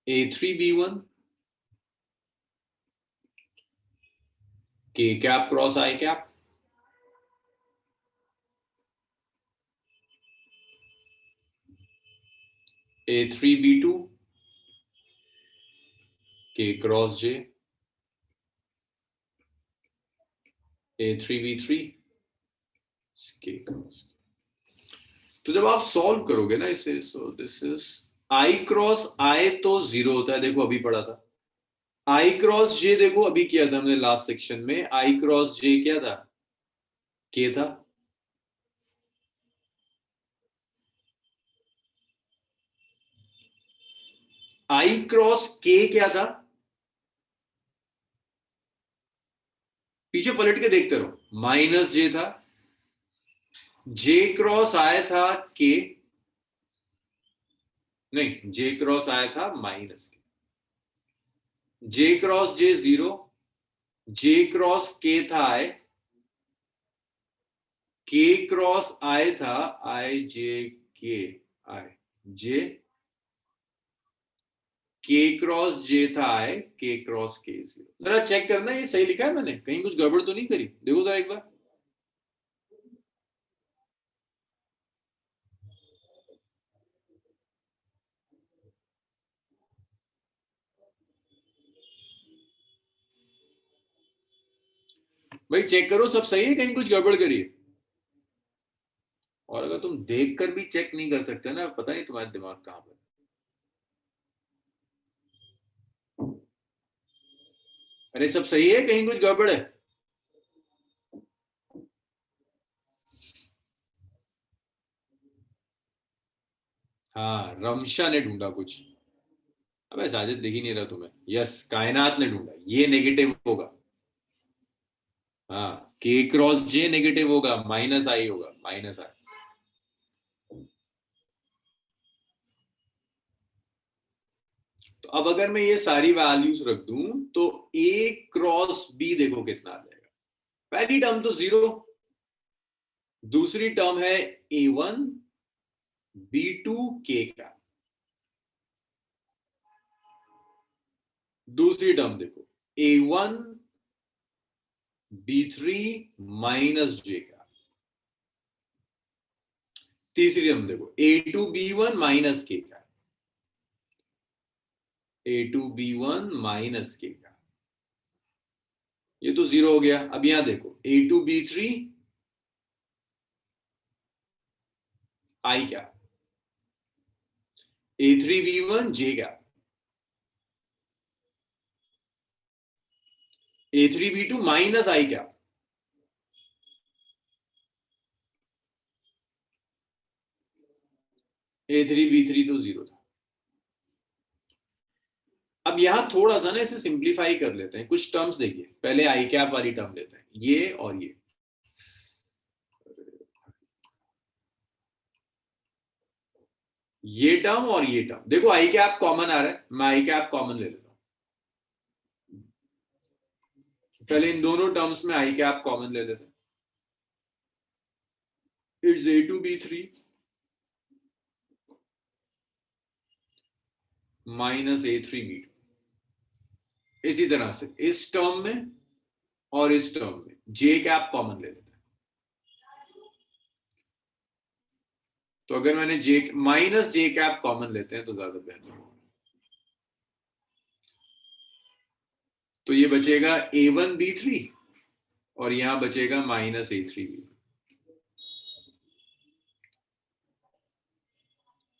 A3 B1 K cap cross I cap, A3 B2 K cross J, A3 B3 K cross. तो जब आप सॉल्व करोगे ना इसे, so this is I cross I तो जीरो होता है, देखो अभी पढ़ा था। I क्रॉस J देखो अभी किया था हमने लास्ट सेक्शन में, I क्रॉस J क्या था, K था। I क्रॉस K क्या था, पीछे पलट के देखते रहो, माइनस J था। J क्रॉस I था K, नहीं J क्रॉस I था minus K। J cross J zero, J cross K था I, K क्रॉस I था I J K I J, K cross J था I, K cross K zero. जरा check करना ये सही लिखा है मैंने, कहीं कुछ गड़बड़ तो नहीं करी, देखो जरा एक बार। भाई चेक करो सब सही है, कहीं कुछ गड़बड़ करिए। और अगर तुम देख कर भी चेक नहीं कर सकते ना, पता नहीं तुम्हारा दिमाग कहां पर। अरे सब सही है, कहीं कुछ गड़बड़ है। हाँ रमशा ने ढूंढा कुछ। अबे साजिद दिख ही नहीं रहा तुम्हें। यस कायनात ने ढूंढा, ये नेगेटिव होगा। हाँ के क्रॉस जे नेगेटिव होगा, माइनस आई होगा, माइनस आई। तो अब अगर मैं ये सारी वैल्यूज रख दूं तो ए क्रॉस बी देखो कितना आ जाएगा। पहली टर्म तो जीरो, दूसरी टर्म है A1 B2 K का, दूसरी टर्म देखो A1 B3 माइनस J का, तीसरी टर्म देखो A2 B1 माइनस K का, A2 B1 माइनस K का, ये तो जीरो हो गया। अब यहां देखो A2 B3 I क्या, A3B1 J cap, A3B2 minus I cap, A3B3 तो जीरो था। अब यहां थोड़ा सा ना इसे सिंप्लीफाई कर लेते हैं, कुछ टर्म्स देखिए, पहले आई कैप वाली टर्म लेते हैं, ये और ये टर्म और ये टर्म। देखो आई कैप कॉमन आ रहा है, मैं आई कैप कॉमन ले लेता हूं। पहले इन दोनों टर्म्स में आई कैप कॉमन ले लेते हैं। It's A2B3 minus A3B2। इसी तरह से इस टर्म में और इस टर्म में जे कैप कॉमन ले लेते हैं। तो अगर मैंने जे माइनस जे कैप कॉमन लेते हैं तो ज्यादा बेहतर होगा। तो ये बचेगा A1B3 और यहां बचेगा माइनस A3B।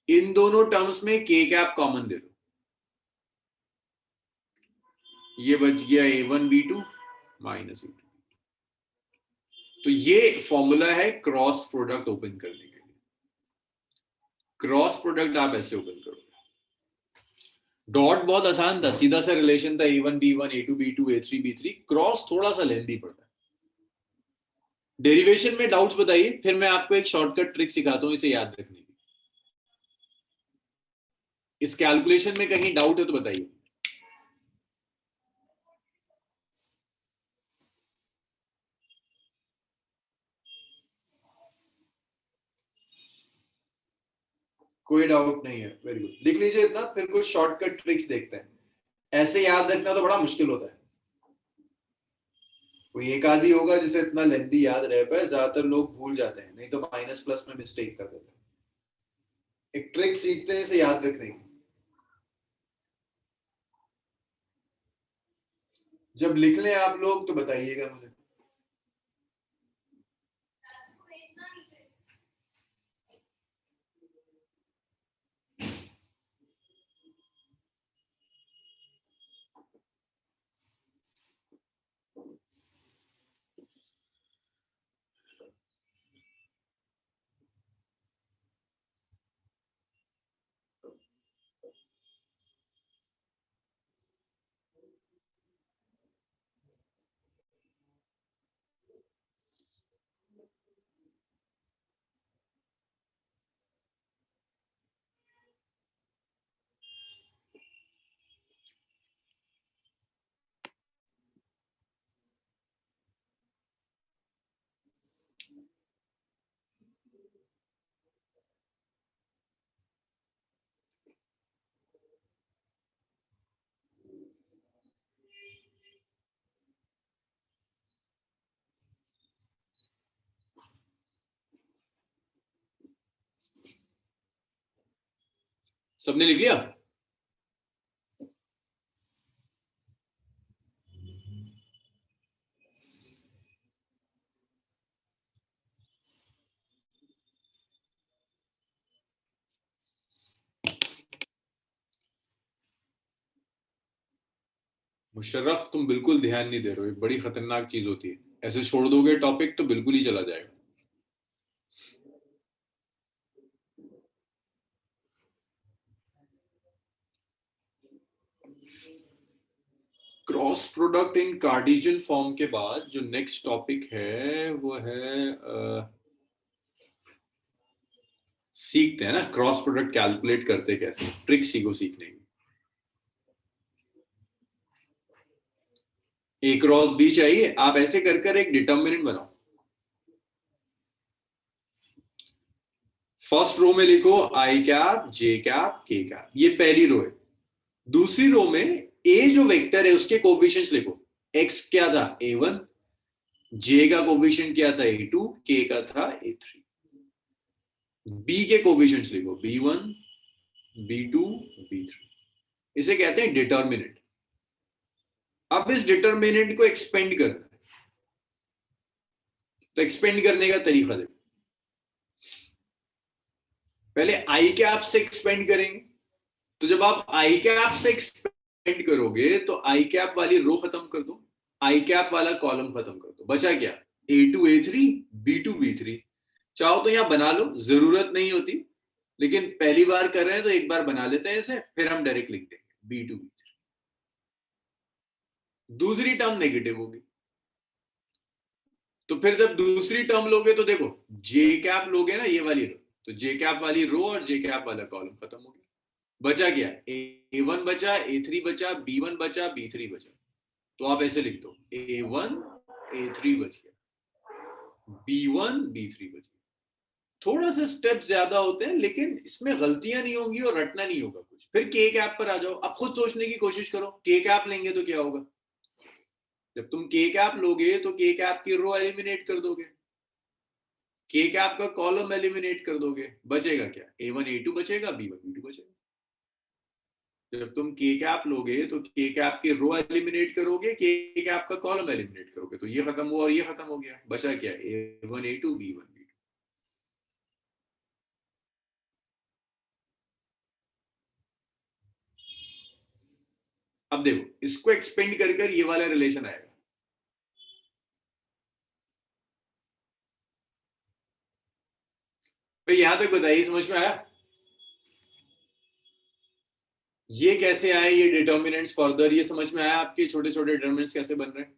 इन दोनों टर्म्स में के कैप कॉमन ले लो, ये बच गया A1B2 माइनस A2। तो ये फॉर्मूला है क्रॉस प्रोडक्ट ओपन करने के लिए। क्रॉस प्रोडक्ट आप ऐसे ओपन करोगे। डॉट बहुत आसान था, सीधा सा रिलेशन था A1B1 A2B2 A3B3। क्रॉस थोड़ा सा लेंथी पड़ता है। डेरिवेशन में डाउट्स बताइए, फिर मैं आपको एक शॉर्टकट ट्रिक सिखाता हूं इसे याद रखने की। इस कैलकुलेशन में कहीं डाउट है तो बताइए। कोई डाउट नहीं है, वेरी गुड। लिख लीजिए इतना, फिर कुछ शॉर्टकट ट्रिक्स देखते हैं। ऐसे याद रखना तो बड़ा मुश्किल होता है। कोई एक आदि होगा जिसे इतना लेंथी याद रह पाए, ज्यादातर लोग भूल जाते हैं, नहीं तो माइनस प्लस में मिस्टेक कर देते हैं। एक ट्रिक सीखते हैं इसे याद रखने की। जब लिख लें आप लोग तो बताइएगा मुझे। सबने लिख लिया? मुशर्रफ तुम बिल्कुल ध्यान नहीं दे रहे हो, ये बड़ी खतरनाक चीज होती है। ऐसे छोड़ दोगे टॉपिक तो बिल्कुल ही चला जाएगा। Cross product in Cartesian form के बाद जो नेक्स्ट टॉपिक है वो है सीखते हैं ना क्रॉस प्रोडक्ट कैलकुलेट करते कैसे, ट्रिक सीखो सीखने की। ए क्रॉस बी चाहिए, आप ऐसे कर कर एक डिटर्मिनेंट बनाओ। फर्स्ट रो में लिखो आई कैप जे कैप के कैप, ये पहली रो है। दूसरी रो में ए जो वेक्टर है उसके कोफिशिएंट्स लिखो। एक्स क्या था A1, जे का कोफिशिएंट क्या था A2, के का था A3। बी के कोफिशिएंट्स लिखो B1 B2 B3। इसे कहते हैं डिटर्मिनेंट। अब इस डिटर्मिनेंट को एक्सपेंड करना है, तो एक्सपेंड करने का तरीका देखो। पहले आई कैप से एक्सपेंड करेंगे, तो जब आप आई कैप से एक्सपेंड करोगे तो आई कैप वाली रो खत्म कर दो, आई कैप वाला कॉलम खत्म कर दो, बचा क्या? A2 A3 B2 B3। चाहो तो यहां बना लो, जरूरत नहीं होती, लेकिन पहली बार कर रहे हैं तो एक बार बना लेते हैं इसे, फिर हम डायरेक्ट लिख देंगे B2 B3। दूसरी टर्म नेगेटिव होगी, तो फिर जब दूसरी टर्म लोगे तो देखो जे कैप लोगे ना, ये वाली रो, तो जे कैप वाली रो और जे कैप वाला कॉलम खत्म हो गया। बचा क्या? A1 बचा, A3 बचा, B1 बचा, B3 बचा। तो आप ऐसे लिख दो A1 A3 बच गया, B1 B3 बच गया। थोड़ा सा स्टेप ज्यादा होते हैं, लेकिन इसमें गलतियां नहीं होंगी और रटना नहीं होगा कुछ। फिर के कैप पर आ जाओ, अब खुद सोचने की कोशिश करो, के कैप लेंगे तो क्या होगा? जब तुम के कैप लोगे तो के कैप की रो एलिमिनेट कर दोगे, के कैप का कॉलम एलिमिनेट कर दोगे, बचेगा क्या? A1 A2 बचेगा, B1 B2 बचेगा। जब तुम के कैप लोगे तो के कैप की रो एलिमिनेट करोगे, के कैप का कॉलम एलिमिनेट करोगे, तो ये खत्म हुआ और ये खत्म हो गया, बचा क्या? A1 A2 B1 B2। अब देखो इसको एक्सपेंड कर कर ये वाला रिलेशन आएगा। तो यहां तक बताइए, समझ में आया? ये कैसे आए, ये डिटर्मिनेंट्स फर्दर, ये समझ में आया आपके? छोटे छोटे डिटर्मिनेंट्स कैसे बन रहे हैं?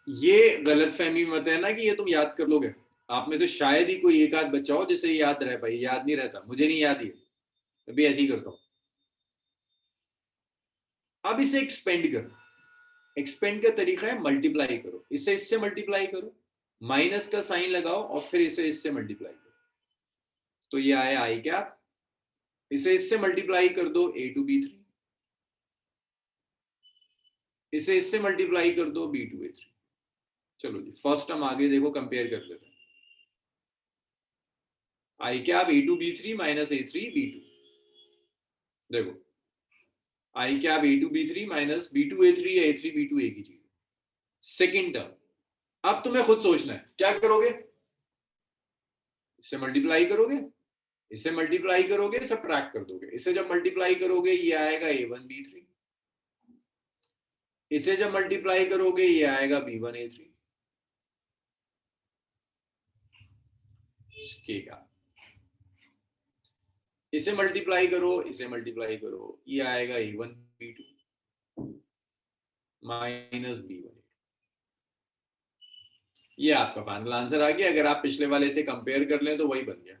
ये गलत फहमी मत है ना कि ये तुम याद कर लोगे। आप में से शायद ही कोई एक आध बच्चा हो जिसे याद रह पाए, याद नहीं रहता, मुझे नहीं याद ही, मैं भी ऐसे ही करता हूँ। अब इसे एक्सपेंड करो, एक्सपेंड का तरीका है मल्टीप्लाई करो, इसे इससे मल्टीप्लाई करो, माइनस का साइन लगाओ और फिर इसे इससे मल्टीप्लाई करो, तो ये आया आई कैप। इसे इससे मल्टीप्लाई कर दो A2 B3, इसे इससे मल्टीप्लाई कर दो B2 A3। चलो जी फर्स्ट हम आगे देखो, कंपेयर कर लेते हैं। I cap A2 B3 minus A3 B2। देखो आई cap A2 B3 minus B2 A3 या A3 B2 एक ही चीज। सेकेंड टर्म, अब तुम्हें खुद सोचना है क्या करोगे। इससे मल्टीप्लाई करोगे, इसे मल्टीप्लाई करोगे, सब्ट्रैक्ट कर दोगे। इसे जब मल्टीप्लाई करोगे ये आएगा A1 B3, इसे जब मल्टीप्लाई करोगे ये आएगा B1 A3। का इसे मल्टीप्लाई करो, इसे मल्टीप्लाई करो, ये आएगा A1 B2 माइनस B1। ये आपका फाइनल आंसर आ गया। अगर आप पिछले वाले से कंपेयर कर लें तो वही बन गया।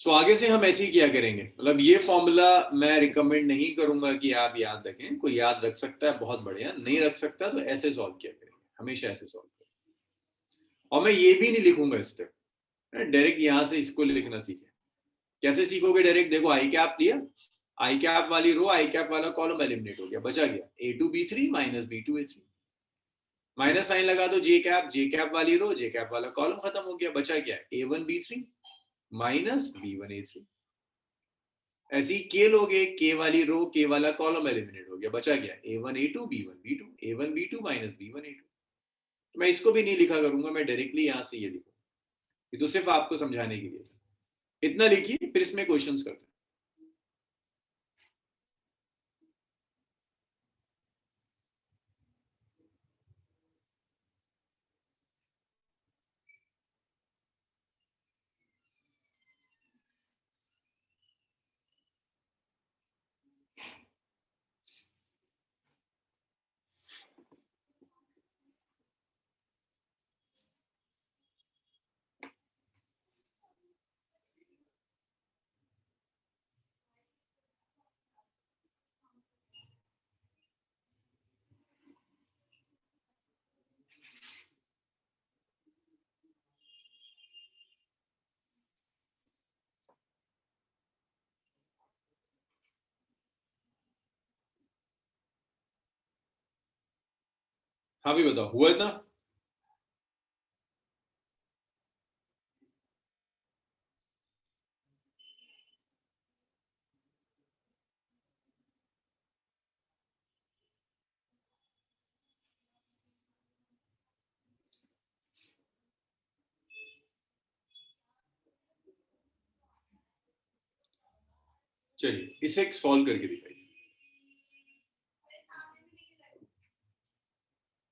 सो आगे से हम ऐसे ही किया करेंगे, मतलब ये फॉर्मूला मैं रिकमेंड नहीं करूंगा कि आप याद रखें। कोई याद रख सकता है बहुत बढ़िया, नहीं रख सकता तो ऐसे सॉल्व किया करेंगे, हमेशा ऐसे सॉल्व करेंगे। और मैं ये भी नहीं लिखूंगा स्टेप, डायरेक्ट यहां से इसको लिखना सीखे। कैसे सीखोगे? डायरेक्ट देखो आई कैप लिया, आई कैप वाली रो, आई कैप वाला कॉलम एलिमिनेट हो गया, बचा गया A2 B3 minus B2 A3। Minus sign लगा दो जे कैप वाली रो, जे कैप वाला कॉलम खत्म हो गया, बचा गया A1 B3 minus B1 A3। ऐसे ही के लोगे, के वाली रो, के वाला कॉलम एलिमिनेट हो गया, बचा गया A1 A2 B1 B2, A1 B2 minus B1 A2। तो मैं इसको भी नहीं लिखा करूंगा, मैं डायरेक्टली यहां से ये लिखूंगा। ये तो सिर्फ आपको समझाने के लिए था। इतना लिखिए, फिर इसमें क्वेश्चंस करते हैं। हाँ भी बताओ, हुआ था? चलिए इसे सॉल्व करके दिखाइए।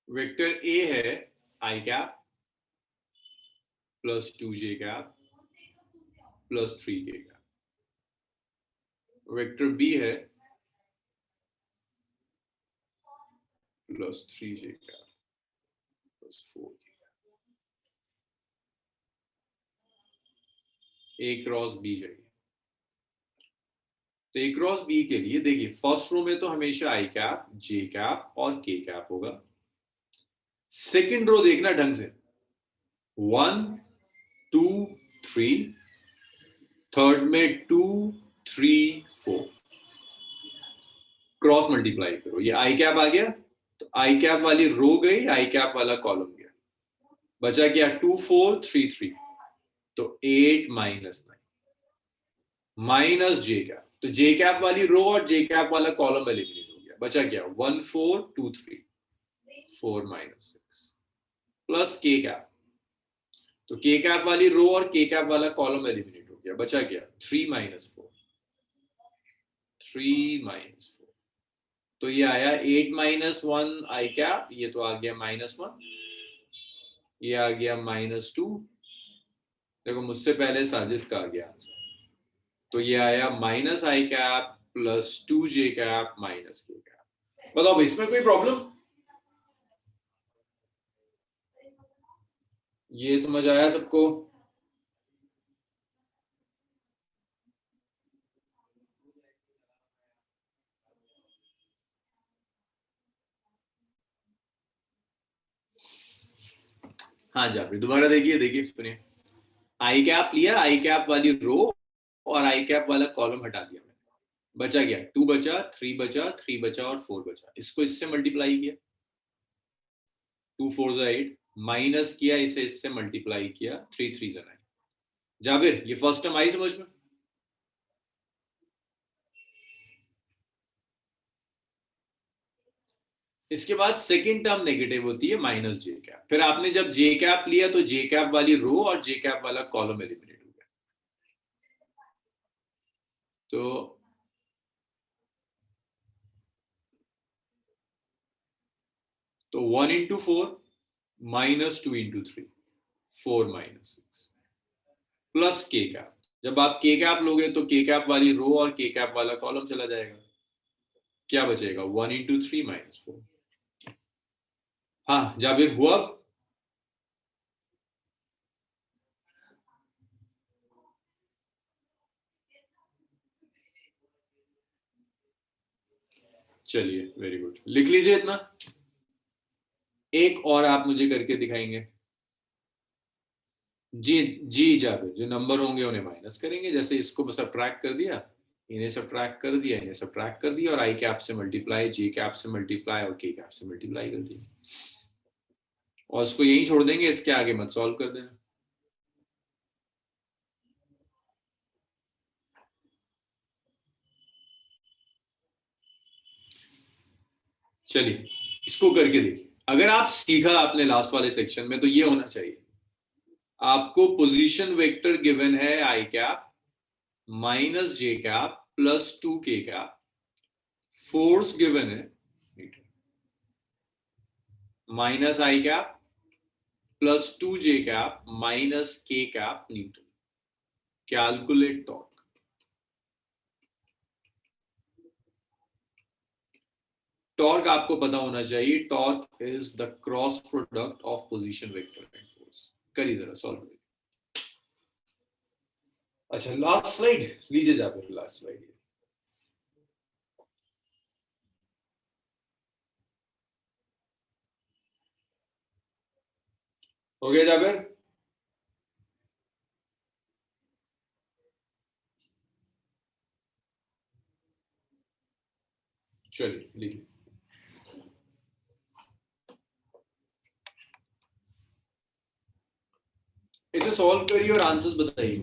वेक्टर ए है i cap plus 2j cap plus 3k cap. Vector B है plus 3j cap plus 4k। A cross B चाहिए। तो ए क्रॉस बी के लिए देखिए फर्स्ट रो में तो हमेशा आई कैप, जे कैप और के कैप होगा। सेकंड रो देखना ढंग से, 1 2 3, थर्ड में 2 3 4, क्रॉस मल्टीप्लाई करो, ये आई कैप आ गया तो आई कैप वाली रो गई, आई कैप वाला कॉलम गया, बचा क्या 2 4 3 3, तो 8 माइनस 9 माइनस जे कैप, तो जे कैप वाली रो और जे कैप वाला कॉलम एलिमिनेट हो गया, बचा क्या 1 4 2 3 4 माइनस 6 प्लस के कैप, तो के कैप वाली रो और के कैप वाला कॉलम एलिमिनेट हो गया, बचा क्या 3 माइनस 4 3 माइनस 4, तो ये आया 8 माइनस 1 आई कैप, ये तो आ गया -1, ये आ गया -2, देखो मुझसे पहले साजिद का आ गया आंसर, तो ये आया minus i cap plus 2j cap minus k cap. बताओ इसमें कोई प्रॉब्लम? ये समझ आया सबको? हाँ जाफरी दोबारा देखिए, देखिए सुनिए, आई कैप लिया, आई कैप वाली रो और आई कैप वाला कॉलम हटा दिया मैंने, बचा गया 2 बचा 3 बचा 3 बचा और 4 बचा, इसको इससे मल्टीप्लाई किया, 2 4 जा 8, माइनस किया इसे इससे मल्टीप्लाई किया, 3 3 जा 9। जाबिर ये फर्स्ट टर्म आई समझ में? इसके बाद सेकंड टर्म नेगेटिव होती है माइनस जे कैप, फिर आपने जब जे कैप लिया तो जे कैप वाली रो और जे कैप वाला कॉलम एलिमिनेट हो गया, तो 1 into 4 minus 2 into 3 4 minus 6 plus के कैप, जब आप के कैप लोगे तो के कैप वाली रो और के कैप वाला कॉलम चला जाएगा, क्या बचेगा 1 इंटू 3 माइनस 4। हाँ जाबिर हुआ? चलिए वेरी गुड, लिख लीजिए इतना, एक और आप मुझे करके दिखाएंगे। जी जी जाबिर, जो नंबर होंगे उन्हें माइनस करेंगे, जैसे इसको सब्ट्रैक्ट कर दिया, इन्हें सब्ट्रैक्ट कर दिया, इन्हें सब्ट्रैक्ट कर दिया, और आई कैप से मल्टीप्लाई, जी कैप से मल्टीप्लाई और के कैप से मल्टीप्लाई कर दिया, और इसको यहीं छोड़ देंगे, इसके आगे मत सॉल्व कर देना। चलिए इसको करके देखिए, अगर आप सीखा आपने लास्ट वाले सेक्शन में तो ये होना चाहिए, आपको पोजीशन वेक्टर गिवन है i cap minus j cap plus 2k cap, force given है minus i cap plus 2j cap minus k cap newton, calculate torque. Torque आपको पता होना चाहिए, torque is the cross product of position vector and force. करिए जरा solve करिए। अच्छा last slide लीजिए, जाकर लास्ट स्लाइड, हो गया जाबिर? चलिए लिखिए, इसे सॉल्व करिए और आंसर्स बताइए।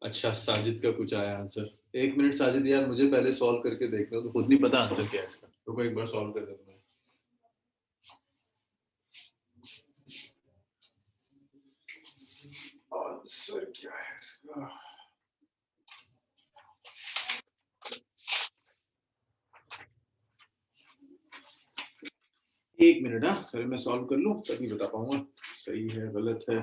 अच्छा, साजिद का कुछ आया आंसर। 1 मिनट साजिद यार, मुझे पहले सॉल्व करके देखना, तो खुद नहीं पता आंसर क्या है इसका। रुको एक बार सॉल्व कर देता हूँ। आंसर क्या है इसका? एक मिनट, हाँ पहले मैं सॉल्व कर लूं तभी बता पाऊंगा सही है गलत है।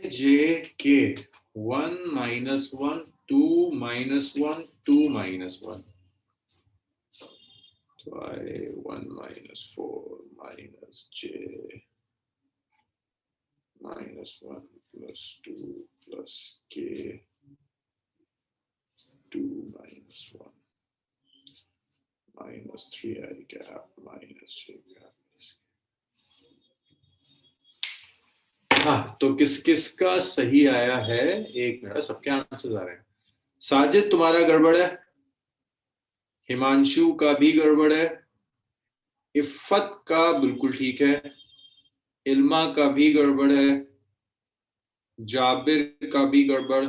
जे के 1 -1 2 -1 2 -1 तो I 1 -4 j -1 +2 k 2 -1 -3i cap -j cap। हाँ, तो किस किस का सही आया है? एक मिनट, सबके आंसर आ रहे हैं। साजिद तुम्हारा गड़बड़ है, हिमांशु का भी गड़बड़ है, इफ्फत का बिल्कुल ठीक है, इल्मा का भी गड़बड़ है, जाबिर का भी गड़बड़,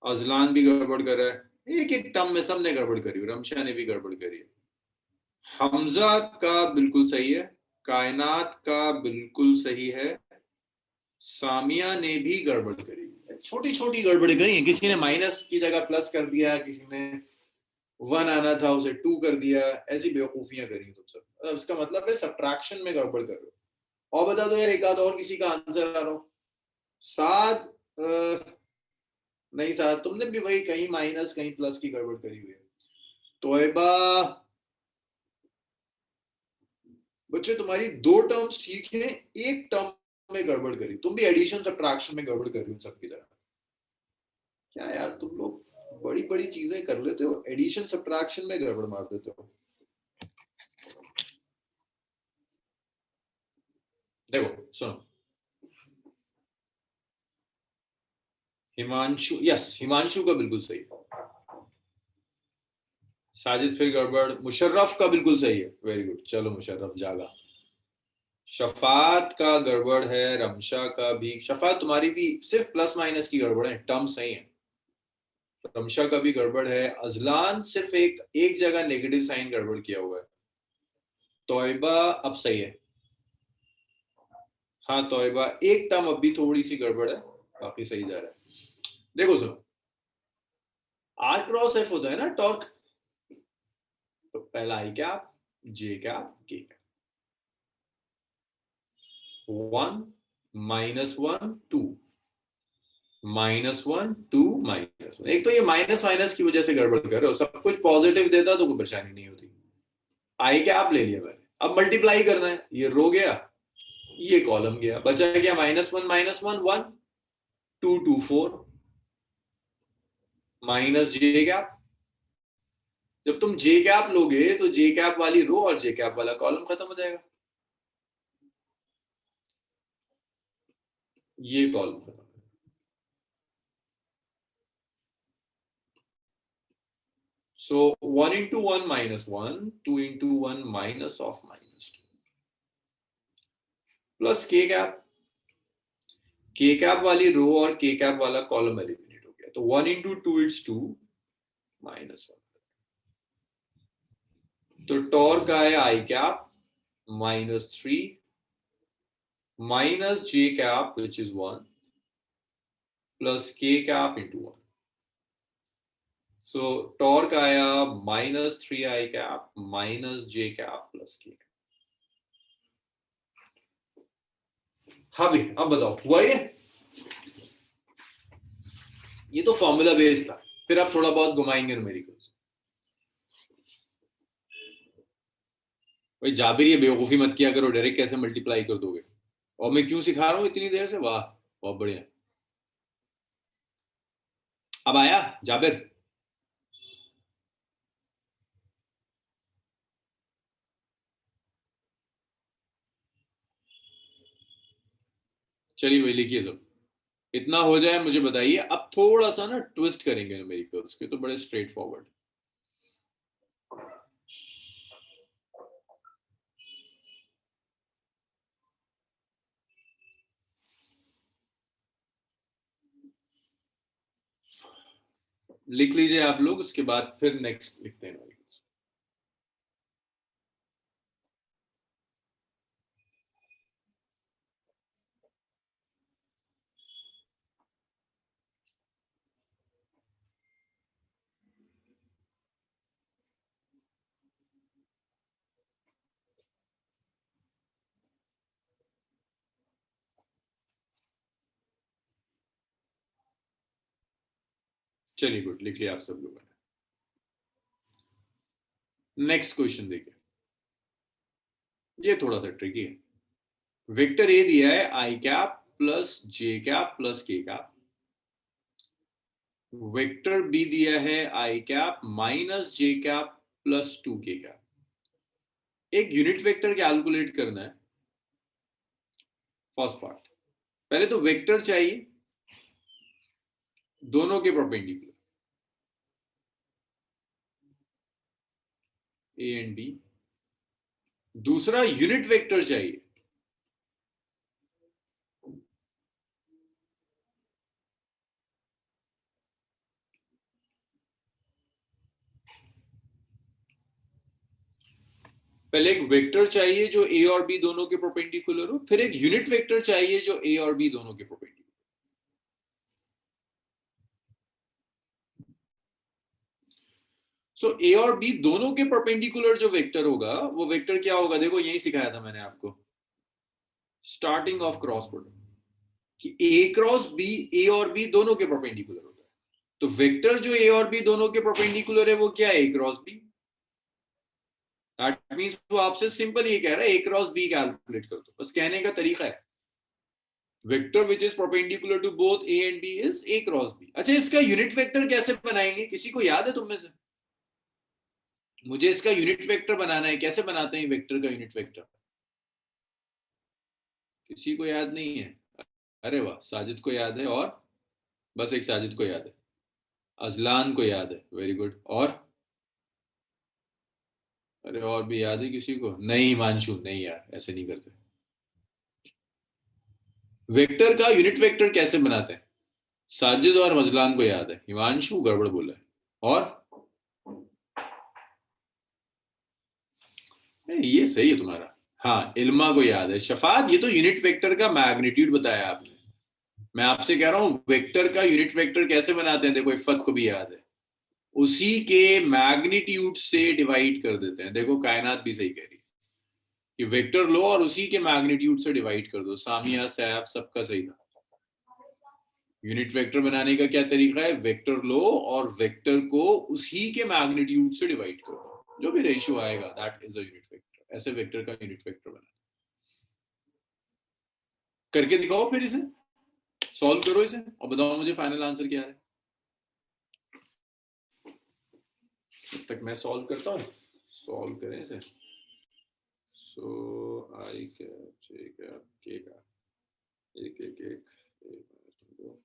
अजलान भी गड़बड़ कर रहा है। एक एक टर्म में सबने गड़बड़ करी, रमशा ने भी गड़बड़ करी है। हमजा का बिल्कुल सही है, कायनात का बिल्कुल सही है, सामिया ने भी गड़बड़ करी है। छोटी छोटी गड़बड़ी करी है, किसी ने माइनस की जगह प्लस कर दिया, किसी ने 1 आना था उसे 2 कर दिया, ऐसी बेवकूफियां करी तुम सब। इसका मतलब है सब्ट्रैक्शन में गड़बड़ कर रहे हो। और बता दो यार, एक आध और किसी का आंसर आ रहा हो। सात नहीं, सात तुमने भी वही कहीं माइनस कहीं प्लस की गड़बड़ करी हुई है। तोयबा, बच्चे तुम्हारी 2 टर्म्स ठीक है, एक टर्म में गड़बड़ करी। तुम भी एडिशन सब्ट्रैक्शन में गड़बड़ कर रही हो सबकी तरह। क्या यार तुम लोग बड़ी बड़ी चीजें कर लेते हो, एडिशन सब्ट्रैक्शन में गड़बड़ मार देते हो। देखो सुनो, हिमांशु, यस हिमांशु का बिल्कुल सही। साजिद फिर गड़बड़, मुशर्रफ का बिल्कुल सही है, वेरी गुड, चलो मुशर्रफ जागा। शफात का गड़बड़ है, रमशा का भी। शफात तुम्हारी भी सिर्फ प्लस माइनस की गड़बड़ है, टर्म सही है। रमशा का भी गड़बड़ है। अजलान सिर्फ एक जगह नेगेटिव साइन गड़बड़ किया हुआ है। तौयबा अब सही है। हाँ तौयबा, एक टर्म अब भी थोड़ी सी गड़बड़ है, बाकी सही जा रहा है। देखो सुनो, आर क्रॉस एफ होता है ना टॉर्क, तो पहला आई कैप, जे कैप, के कैप। 1 -1 2 -1 2 -1। एक तो ये माइनस माइनस की वजह से गड़बड़ कर रहे हो। सब कुछ पॉजिटिव देता तो कोई परेशानी नहीं होती। आई कैप ले लिया मैंने, अब मल्टीप्लाई करना है। ये रो गया, ये कॉलम गया, बचा क्या? -1 -1 1 2 2 4 माइनस जे कैप। जब तुम जे कैप लोगे तो जे कैप वाली रो और जे कैप वाला कॉलम खत्म हो जाएगा, ये कॉलम खत्म। So 1 into 1 -1, 2 into 1 minus of -2 plus के कैप। के कैप वाली रो और के कैप वाला कॉलम एलिमिनेट हो गया, तो 1 into 2 इट्स 2 -1। तो टॉर्क आया आई cap -3 minus j cap which is 1 plus k cap into 1। So torque आया -3i cap minus j cap plus k cap। हाँ भी, अब बताओ हुआ ये तो फॉर्मूला बेस्ड था, फिर आप थोड़ा बहुत घुमाएंगे न्यूमेरिकल्स। भाई जाबिर, ये बेवकूफी मत किया करो, डायरेक्ट कैसे मल्टीप्लाई कर दोगे। और मैं क्यों सिखा रहा हूँ इतनी देर से, वाह बहुत बढ़िया। अब आया जाबिर? चलिए भाई लिखिए सब, इतना हो जाए मुझे बताइए। अब थोड़ा सा ना ट्विस्ट करेंगे न्यूमेरिकल्स के, तो बड़े स्ट्रेट फॉरवर्ड। लिख लीजिए आप लोग, उसके बाद फिर नेक्स्ट लिखते हैं। चलिए गुड, लिख लिया आप सब लोगों ने। नेक्स्ट क्वेश्चन देखिए, ये थोड़ा सा ट्रिकी है। वेक्टर ए दिया है i cap plus j cap plus के कैप। वेक्टर बी दिया है i cap minus j cap plus 2 के कैप। एक यूनिट वेक्टर कैलकुलेट करना है। फर्स्ट पार्ट, पहले तो वेक्टर चाहिए दोनों के परपेंडिकुलर, ए एंड बी। दूसरा यूनिट वेक्टर चाहिए पहले एक वेक्टर चाहिए जो ए और बी दोनों के परपेंडिकुलर हो, फिर एक यूनिट वेक्टर चाहिए जो ए और बी दोनों के परपेंडिकुलर। सो ए और बी दोनों के परपेंडिकुलर जो वेक्टर होगा वो वेक्टर क्या होगा, देखो यही सिखाया था मैंने आपको स्टार्टिंग ऑफ क्रॉस प्रोडक्ट, कि ए क्रॉस बी ए और बी दोनों के परपेंडिकुलर होता है। तो वेक्टर जो ए और बी दोनों के परपेंडिकुलर है वो क्या है, A cross B. That means वो आपसे सिंपल ये कह रहा है ए क्रॉस बी कैलकुलेट कर दो, बस कहने का तरीका है। Vector which is perpendicular to both A and B is A cross B. अच्छा, इसका यूनिट वेक्टर कैसे बनाएंगे, किसी को याद है तुम में से? मुझे इसका यूनिट वेक्टर बनाना है, कैसे बनाते हैं वेक्टर का यूनिट वेक्टर? किसी को याद नहीं है? अरे वाह, साजिद को याद है, और बस एक साजिद को याद है। अजलान को याद है, वेरी गुड। और अरे और भी याद है किसी को? नहीं हिमांशु, नहीं यार, ऐसे नहीं करते। वेक्टर का यूनिट वेक्टर कैसे बनाते हैं? साजिद और मजलान को याद है, हिमांशु गड़बड़ बोला है। और ये सही है तुम्हारा। हाँ, इल्मा को याद है। शफात, ये तो यूनिट वेक्टर का मैग्नीट्यूड बताया आपने। मैं आपसे कह रहा हूं वेक्टर का यूनिट वेक्टर कैसे बनाते हैं, देखो इफ़त को भी याद है। उसी के मैग्नीट्यूड से डिवाइड कर देते हैं। देखो कायनात भी सही कह रही है कि वेक्टर लो और उसी के मैग्नीट्यूड से डिवाइड कर दो। सामिया, सैफ, सबका सही था। यूनिट वेक्टर बनाने का क्या तरीका है, वेक्टर लो और वेक्टर को उसी के मैग्नीट्यूड से डिवाइड करो, जो भी रेशियो आएगा that is a unit vector. ऐसे वेक्टर का यूनिट वेक्टर बना करके दिखाओ, फिर इसे सॉल्व करो इसे और बताओ मुझे फाइनल आंसर क्या है। जब तक मैं सॉल्व करता हूँ, सॉल्व करें इसे। सो आई कैप जे कैप के का एक एक एक दो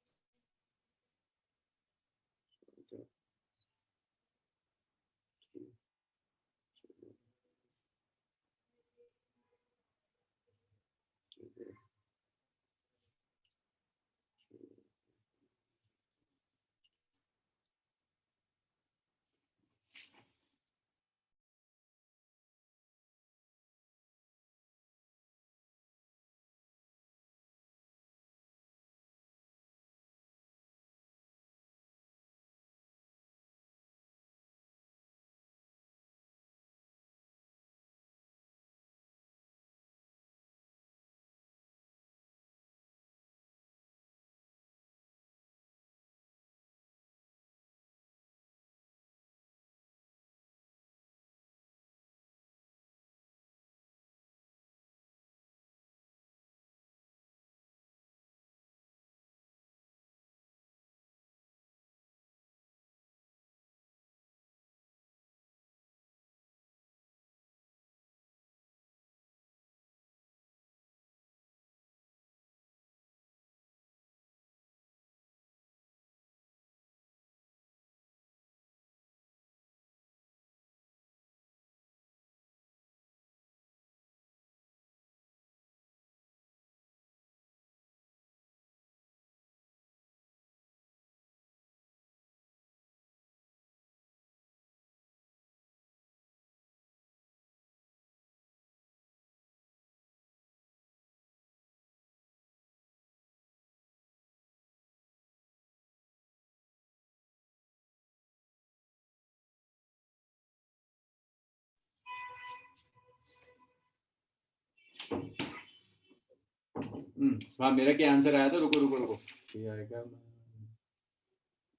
हाँ मेरा क्या आंसर आया था? रुको रुको रुको, ये आएगा।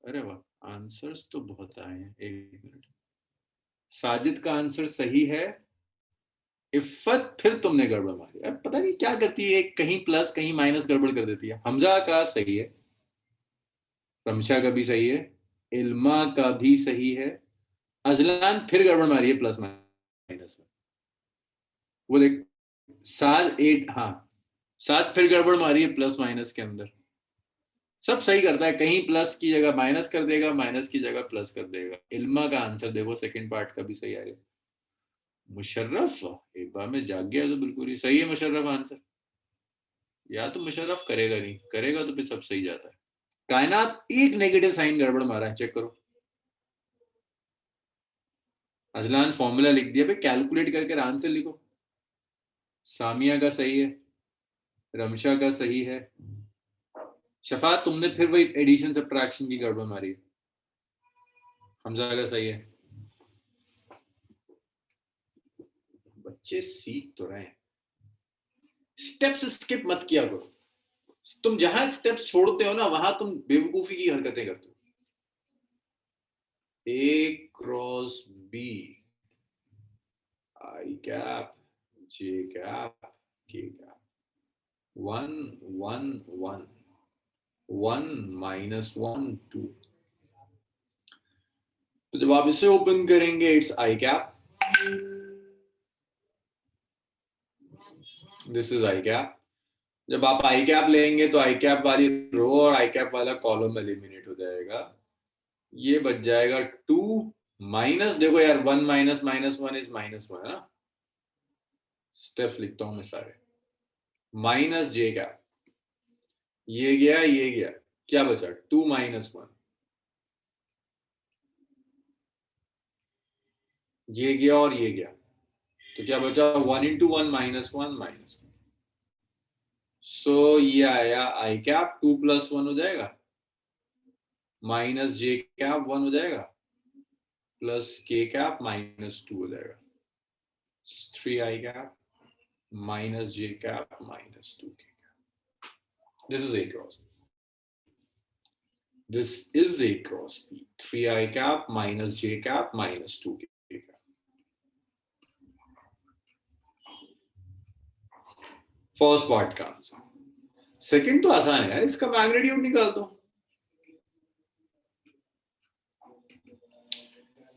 अरे वाह, आंसर्स तो बहुत आए हैं। एक मिनट, साजिद का आंसर सही है। इफ्फत फिर तुमने गड़बड़ मारी, अब पता नहीं क्या करती है, कहीं प्लस कहीं माइनस गड़बड़ कर देती है। हमजा का सही है, रमशा का भी सही है, इल्मा का भी सही है, अजलान फिर गड़बड़ मारी है प्लस माइनस में। वो देख, 7 8, हाँ 7 फिर गड़बड़ मारी है प्लस माइनस के अंदर। सब सही करता है, कहीं प्लस की जगह माइनस कर देगा, माइनस की जगह प्लस कर देगा। इल्मा का आंसर देखो, सेकंड पार्ट का भी सही आएगा। मुशर्रफ एक बार में जाग गया तो बिल्कुल ही सही है मुशर्रफ आंसर। या तो मुशर्रफ करेगा, नहीं करेगा तो फिर सब सही जाता है। कायनात एक नेगेटिव साइन गड़बड़ मारा है, चेक करो। अजलान फॉर्मूला लिख दिया भाई, कैलकुलेट करके आंसर लिखो। सामिया का सही है, रमशा का सही है। शफात तुमने फिर वही एडिशन सब्ट्रैक्शन की गड़बड़ मारी है। हमजा का सही है। बच्चे सीख तो रहे हैं, स्टेप्स स्किप मत किया करो। तुम जहां स्टेप्स छोड़ते हो ना, वहां तुम बेवकूफी की हरकतें करते हो। A cross B, I cap, J cap, के कैप, 1 1 1 1 -1 2। तो जब आप इसे ओपन करेंगे, it's I cap, this is i cap. जब आप आई कैप लेंगे तो आई कैप वाली रो और आई कैप वाला कॉलम एलिमिनेट हो जाएगा। ये बच जाएगा 2 माइनस, देखो यार 1 माइनस -1 इज -1 है ना। स्टेप्स लिखता हूं मैं सारे। माइनस जे कैप, ये गया ये गया, क्या बचा? 2 -1, ये गया और ये गया, तो क्या बचा? 1 × 1 -1 सो ये आया आई कैप 2 + 1 हो जाएगा, माइनस जे कैप 1 हो जाएगा, प्लस के कैप -2 हो जाएगा। 3 आई कैप माइनस जे कैप -2 के cap. This is A cross, this is a cross B, 3 I cap minus J cap minus 2 K cap. First part का आंसर। सेकंड तो आसान है यार, इसका मैग्नीट्यूड निकाल दो।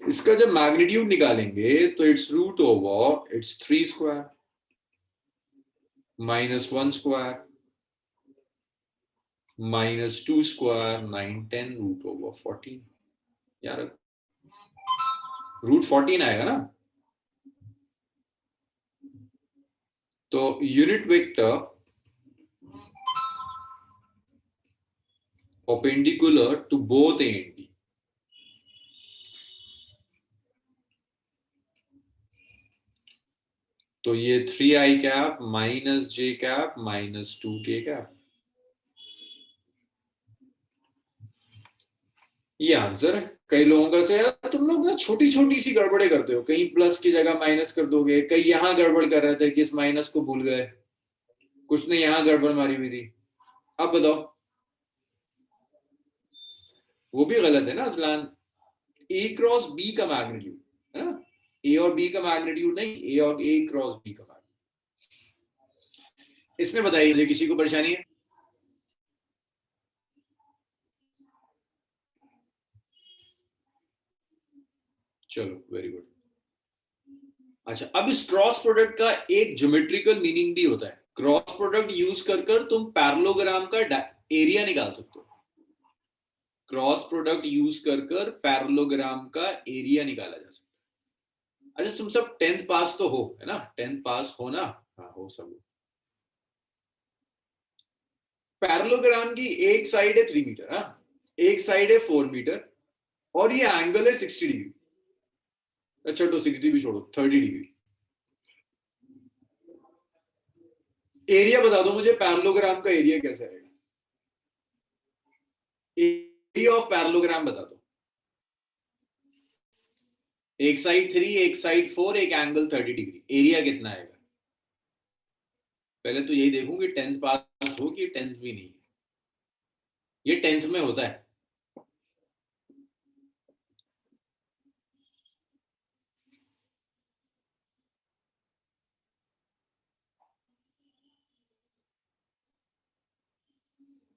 इसका जब मैग्नीट्यूड निकालेंगे तो it's root over it's 3 square -1 square -2 square 9 10 root over 14। यार रूट 14 आएगा ना। तो unit vector perpendicular to both A and B, तो ये 3 I cap minus j cap -2 के कैप, ये आंसर है। कई लोगों का से यार तुम लोग ना छोटी छोटी सी गड़बड़े करते हो, कहीं प्लस की जगह माइनस कर दोगे, कहीं यहां गड़बड़ कर रहे थे कि इस माइनस को भूल गए, कुछ ने यहां गड़बड़ मारी हुई थी। अब बताओ, वो भी गलत है ना अजलान। ए क्रॉस बी का मैग्नीट्यूड है ना, ए और बी का मैग्नीट्यूड नहीं, ए और ए क्रॉस बी का मैग्नीट्यूड। इसमें बताइए मुझे, किसी को परेशानी है? चलो वेरी गुड। अच्छा, अब इस क्रॉस प्रोडक्ट का एक ज्योमेट्रिकल मीनिंग भी होता है। क्रॉस प्रोडक्ट यूज कर कर तुम पैरेललोग्राम का एरिया निकाल सकते हो। क्रॉस प्रोडक्ट यूज कर कर पैरेललोग्राम का एरिया निकाला जा सकता है। अच्छा तुम सब 10th पास तो हो, है ना? 10th पास हो ना? हाँ हो सब। पैरेललोग्राम की एक साइड है 3 मीटर, हाँ एक साइड है 4 मीटर, और ये एंगल है 60 डिग्री। अच्छा तो 60 भी छोड़ो, 30 डिग्री। एरिया बता दो मुझे, पैरेललोग्राम का एरिया कैसे आएगा? एरिया ऑफ पैरेललोग्राम बता दो। एक साइड 3, एक साइड 4, एक एंगल 30 डिग्री, एरिया कितना आएगा? पहले तो यही देखूं कि 10th पास हो कि 10th भी नहीं। ये 10th में होता है।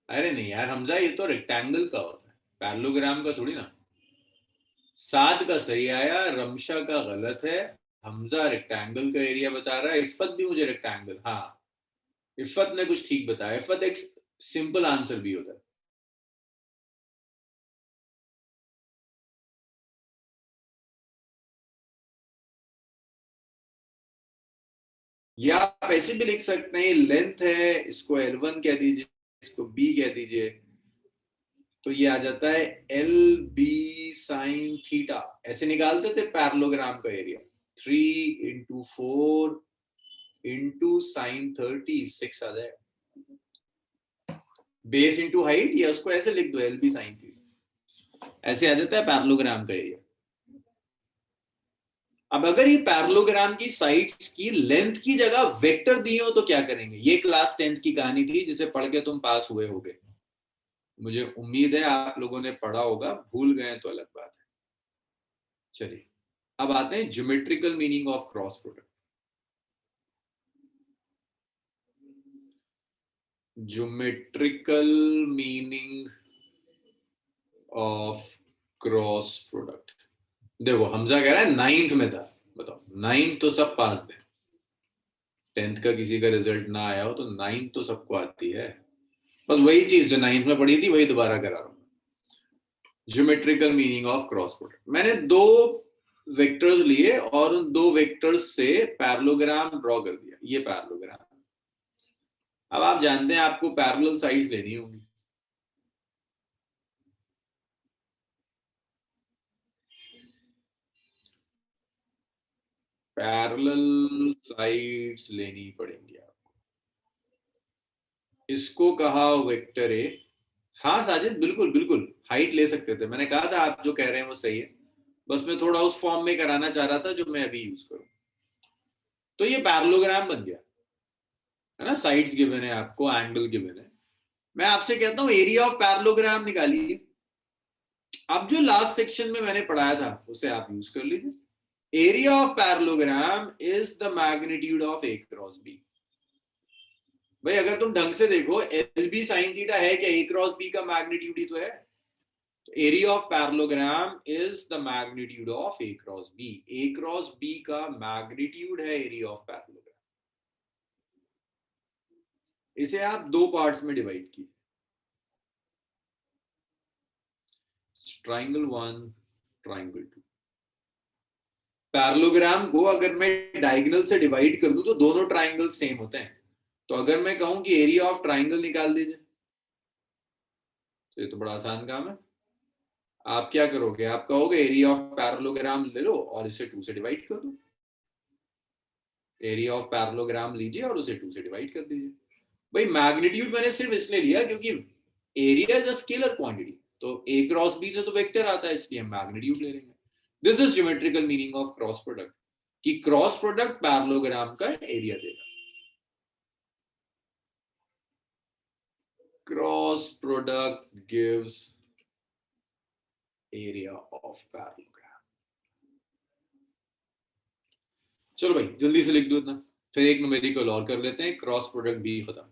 अरे नहीं यार हमजा, ये तो रेक्टेंगल का होता है, पैरेललोग्राम का थोड़ी ना। साद का सही आया, रमशा का गलत है। हमजा रेक्टेंगल का एरिया बता रहा है, इफ्फत भी मुझे रेक्टेंगल, हाँ इफ्फत ने कुछ ठीक बताया। इफ्फत एक सिंपल आंसर भी होता है। या आप ऐसे भी लिख सकते हैं, लेंथ है, इसको L1 कह दीजिए, इसको B कह दीजिए, तो ये आ जाता है LB sin θ। ऐसे निकालते थे पैरेललोग्राम का एरिया, 3 into 4 into sin 30, 6 आ जाएगा। बेस इंटू हाइट, या उसको ऐसे लिख दो LB sin θ, ऐसे आ जाता है पैरेललोग्राम का एरिया। अब अगर ये पैरेललोग्राम की साइड्स की लेंथ की जगह वेक्टर दिए हो तो क्या करेंगे? ये क्लास 10th की कहानी थी जिसे पढ़ के तुम पास हुए होगे। मुझे उम्मीद है आप लोगों ने पढ़ा होगा, भूल गए तो अलग बात है। चलिए अब आते हैं geometrical meaning of cross product. Geometrical meaning of cross product. देखो हमजा कह रहा है 9th में था, बताओ 9th तो सब पास थे। 10th का किसी का रिजल्ट ना आया हो तो 9th तो सबको आती है। बस वही चीज जो 9th में पढ़ी थी वही दोबारा करा रहा हूं। Geometrical meaning of cross product, मैंने दो वेक्टर्स लिए और उन दो वेक्टर्स से पैरेललोग्राम ड्रॉ कर दिया। ये पैरेललोग्राम। अब आप जानते हैं आपको पैरेलल साइड्स लेनी होंगी। पैरेलल साइड्स लेनी पड़ेंगी आपको। इसको कहा वेक्टर ए। हाँ साजिद, बिल्कुल बिल्कुल हाइट ले सकते थे, मैंने कहा था आप जो कह रहे हैं वो सही है। बस मैं थोड़ा उस फॉर्म में कराना चाह रहा था जो मैं अभी यूज करूं। तो ये पैरेललोग्राम बन गया है ना, साइड्स गिवन है आपको, एंगल गिवन है। मैं आपसे कहता हूं एरिया ऑफ पैरेललोग्राम निकालिए। अब जो लास्ट सेक्शन में मैंने पढ़ाया था उसे आप यूज कर लीजिए। Area of parallelogram is the magnitude of A cross B. भाई अगर तुम ढंग से देखो, एल बी साइन थीटा है क्या ए क्रॉस बी का मैग्नीट्यूड ही तो है। तो area of parallelogram is the magnitude of A cross B. A cross B का मैग्नीट्यूड है एरिया ऑफ पैरेललोग्राम। इसे आप दो पार्ट्स में डिवाइड कीजिए, ट्राइंगल 1, ट्राइंगल 2। पैरेललोग्राम को अगर मैं डायगोनल से डिवाइड कर दूं तो दोनों ट्राइंगल सेम होते हैं। तो अगर मैं कहूं कि एरिया ऑफ ट्राइंगल निकाल दीजिए, तो ये तो बड़ा आसान काम है। आप क्या करोगे, आप कहोगे एरिया ऑफ पैरेललोग्राम ले लो और इसे 2 से डिवाइड कर दो। एरिया ऑफ पैरेललोग्राम लीजिए और उसे 2 से डिवाइड कर दीजिए। भाई मैग्नीट्यूड मैंने सिर्फ इसलिए लिया क्योंकि area is a scalar quantity, तो ए क्रॉस बी से तो वेक्टर आता है, इसलिए हम मैग्नीट्यूड ले लेंगे। This is geometrical meaning of cross product, कि क्रॉस प्रोडक्ट पैरेललोग्राम का एरिया देगा। Cross product gives area of parallelogram. चलो भाई जल्दी से लिख दो इतना, फिर एक न्यूमेरिकल और कर लेते हैं, क्रॉस प्रोडक्ट भी खत्म।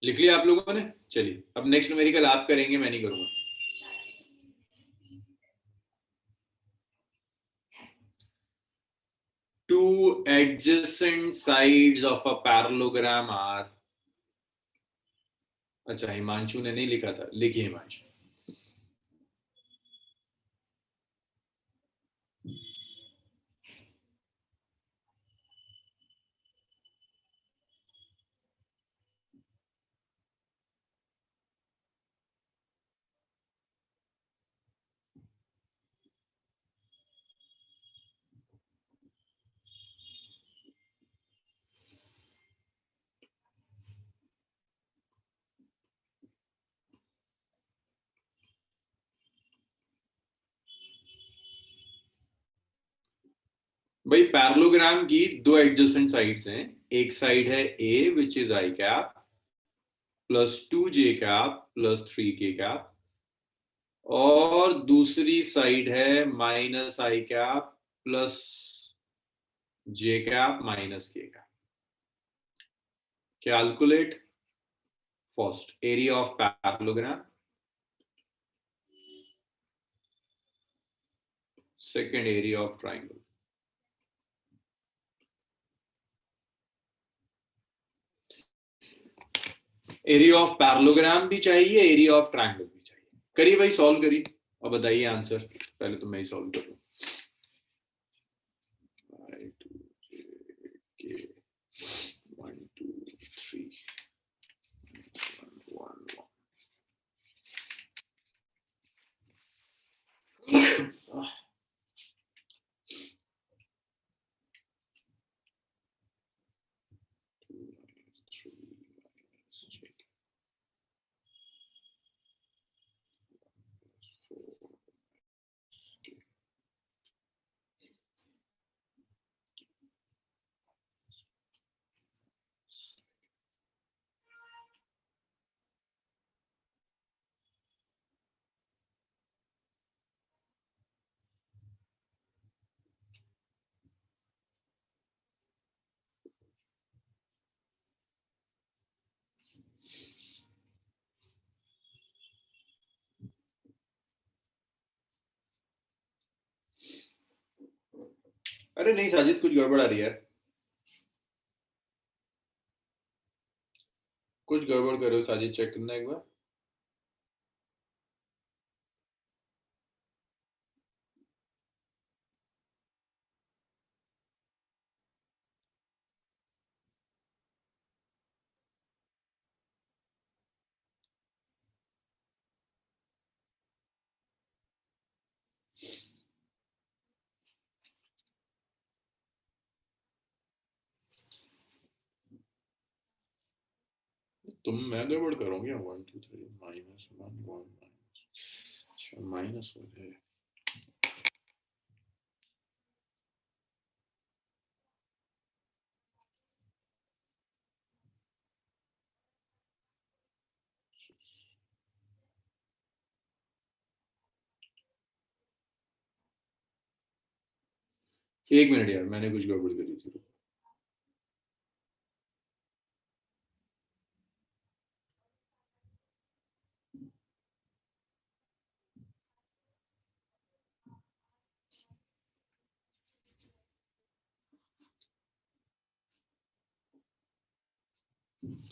लिख लिया आप लोगों ने? चलिए अब नेक्स्ट न्यूमेरिकल आप करेंगे, मैं नहीं करूंगा। Two adjacent sides of a parallelogram are, अच्छा हिमांशु ने नहीं लिखा था, लिखिए हिमांशु। भाई पैरेललोग्राम की दो एडजेसेंट साइड्स हैं, एक साइड है A which is i cap plus 2j cap plus 3k cap, और दूसरी साइड है minus i cap plus j cap minus k cap. Calculate first area of parallelogram, second area of triangle. Area of parallelogram भी चाहिए, area of triangle भी चाहिए। करिए भाई, solve करिए और बताइए आंसर। पहले तो मैं ही सॉल्व करूँ। अरे नहीं साजिद, कुछ गड़बड़ आ रही है, कुछ गड़बड़ कर रहे हो साजिद, चेक करना एक बार। तुम, मैं गड़बड़ करूंगी। 1 2 3 -1 1 अच्छा माइनस हो गए। एक मिनट यार, मैंने कुछ गड़बड़ करी थी।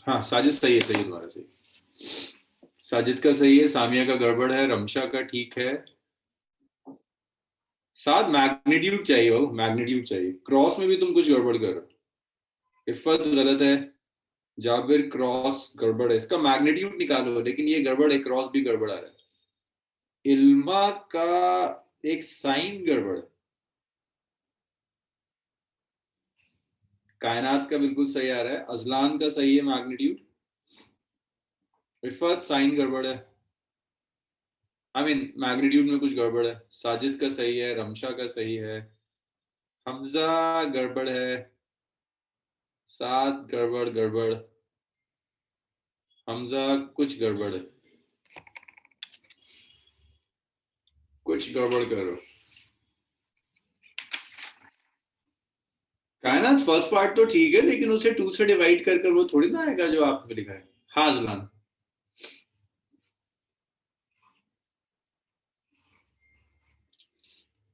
हाँ साजिद सही है, सही है तुम्हारा, सही। साजिद का सही है, सामिया का गड़बड़ है, रमशा का ठीक है। साथ मैग्नीट्यूड चाहिए हो, मैग्नीट्यूड चाहिए। क्रॉस में भी तुम कुछ गड़बड़ कर रहे हो। इफ़त गलत है, जाबिर क्रॉस गड़बड़ है, इसका मैग्नीट्यूड निकालो, लेकिन ये गड़बड़ है, क्रॉस भी गड़बड़ आ रहा है। इल्मा का एक साइन गड़बड़ है। कायनात का बिल्कुल सही आ रहा है, अजलान का सही है मैग्नीट्यूड। इफ़त साइन गड़बड़ है, आई मीन मैग्नीट्यूड में कुछ गड़बड़ है। साजिद का सही है, रमशा का सही है, हमजा गड़बड़ है, सात गड़बड़ गड़बड़, हमजा कुछ गड़बड़ है, कुछ गड़बड़ करो। कायनात फर्स्ट पार्ट तो ठीक है, लेकिन उसे 2 से डिवाइड कर कर वो थोड़ी ना आएगा जो आपने लिखा है। हाँ जलान,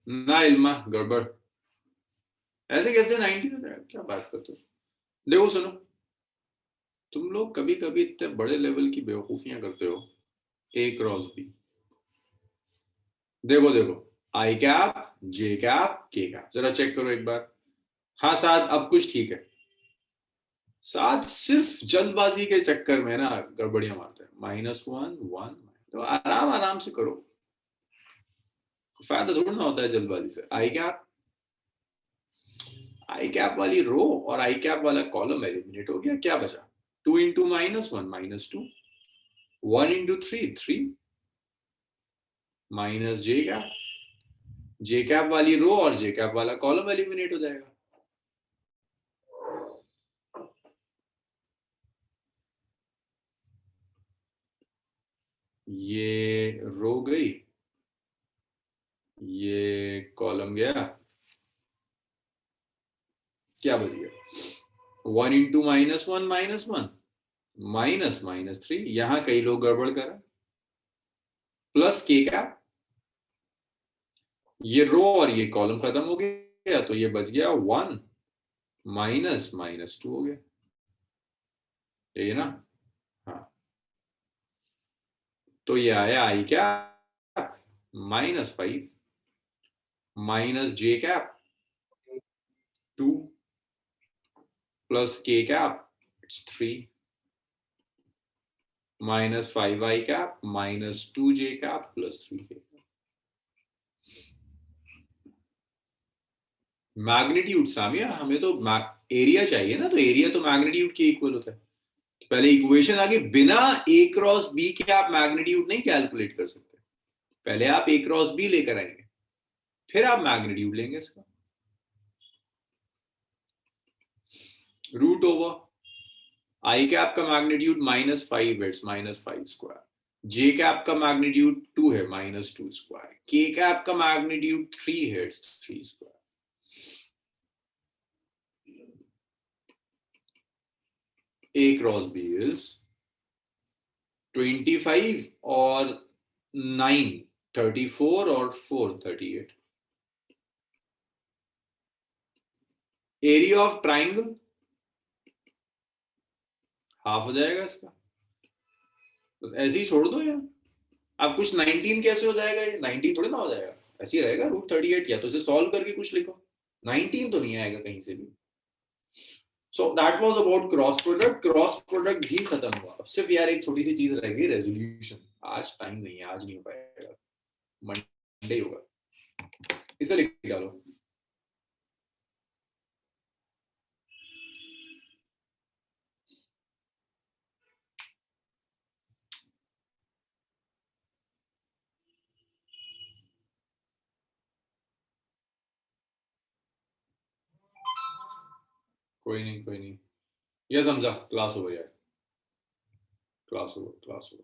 ना इल्मा गड़बड़, ऐसे कैसे 90 हो जाएगा, क्या बात करते हो। देखो सुनो, तुम लोग कभी कभी इतने बड़े लेवल की बेवकूफियां करते हो। ए क्रॉस बी, देखो देखो, आई कैप, जे कैप, के कैप, जरा चेक करो एक बार। हाँ साथ, अब कुछ ठीक है। साथ सिर्फ जल्दबाजी के चक्कर में ना गड़बड़ियां मारते हैं। -1 1, तो आराम आराम से करो, फायदा थोड़ा ना होता है जल्दबाजी से। आई कैप वाली रो और आई कैप वाला कॉलम एलिमिनेट हो गया, क्या बचा? 2 into -1 -2, 1 into 3 3, minus j cap वाली रो और जे कैप वाला कॉलम एलिमिनेट हो जाएगा। ये रो गई, ये कॉलम गया, क्या बच गया? 1 इंटू -1 -1, -3, यहां कई लोग गड़बड़ कर रहे हैं, प्लस के कैप, ये रो और ये कॉलम खत्म हो गया, तो ये बच गया 1 -2 हो गया, यही ना? हाँ, तो ये आया आई cap -5 minus j cap 2 plus के cap it's 3 -5 I cap -2 J cap +3 के। मैग्नीट्यूड सामिया, हमें तो एरिया चाहिए ना, तो एरिया तो मैग्नीट्यूड के इक्वल होता है। तो पहले इक्वेशन आगे, बिना ए क्रॉस बी के आप मैग्नीट्यूड नहीं कैलकुलेट कर सकते। पहले आप ए क्रॉस बी लेकर आएंगे, फिर आप मैग्नीट्यूड लेंगे इसका। रूट ओवर आई कैप का मैग्नीट्यूड -5 है, -5 स्क्वायर। जे कैप का मैग्नीट्यूड 2 है, -2 स्क्वायर। के कैप का मैग्नीट्यूड 3 है, 3 square. A cross B is 25 और 9 34 और 4 38। एरिया ऑफ ट्राइंगल हाफ हो जाएगा इसका, बस ऐसे ही छोड़ दो यार। अब कुछ 19 कैसे हो जाएगा? ये 19 थोड़ी ना हो जाएगा, ऐसे ही रहेगा √38, या तो इसे सॉल्व करके कुछ लिखो। 19 तो नहीं आएगा कहीं से भी। So that was about cross product. Cross product भी खत्म हुआ, अब सिर्फ यार एक छोटी सी चीज रह गई, रेजोल्यूशन। आज टाइम नहीं है, आज नहीं हो पाएगा, मंडे होगा। इसे लिख डालो। कोई नहीं, कोई नहीं, ये समझा, क्लास ओवर यार, क्लास ओवर, क्लास ओवर।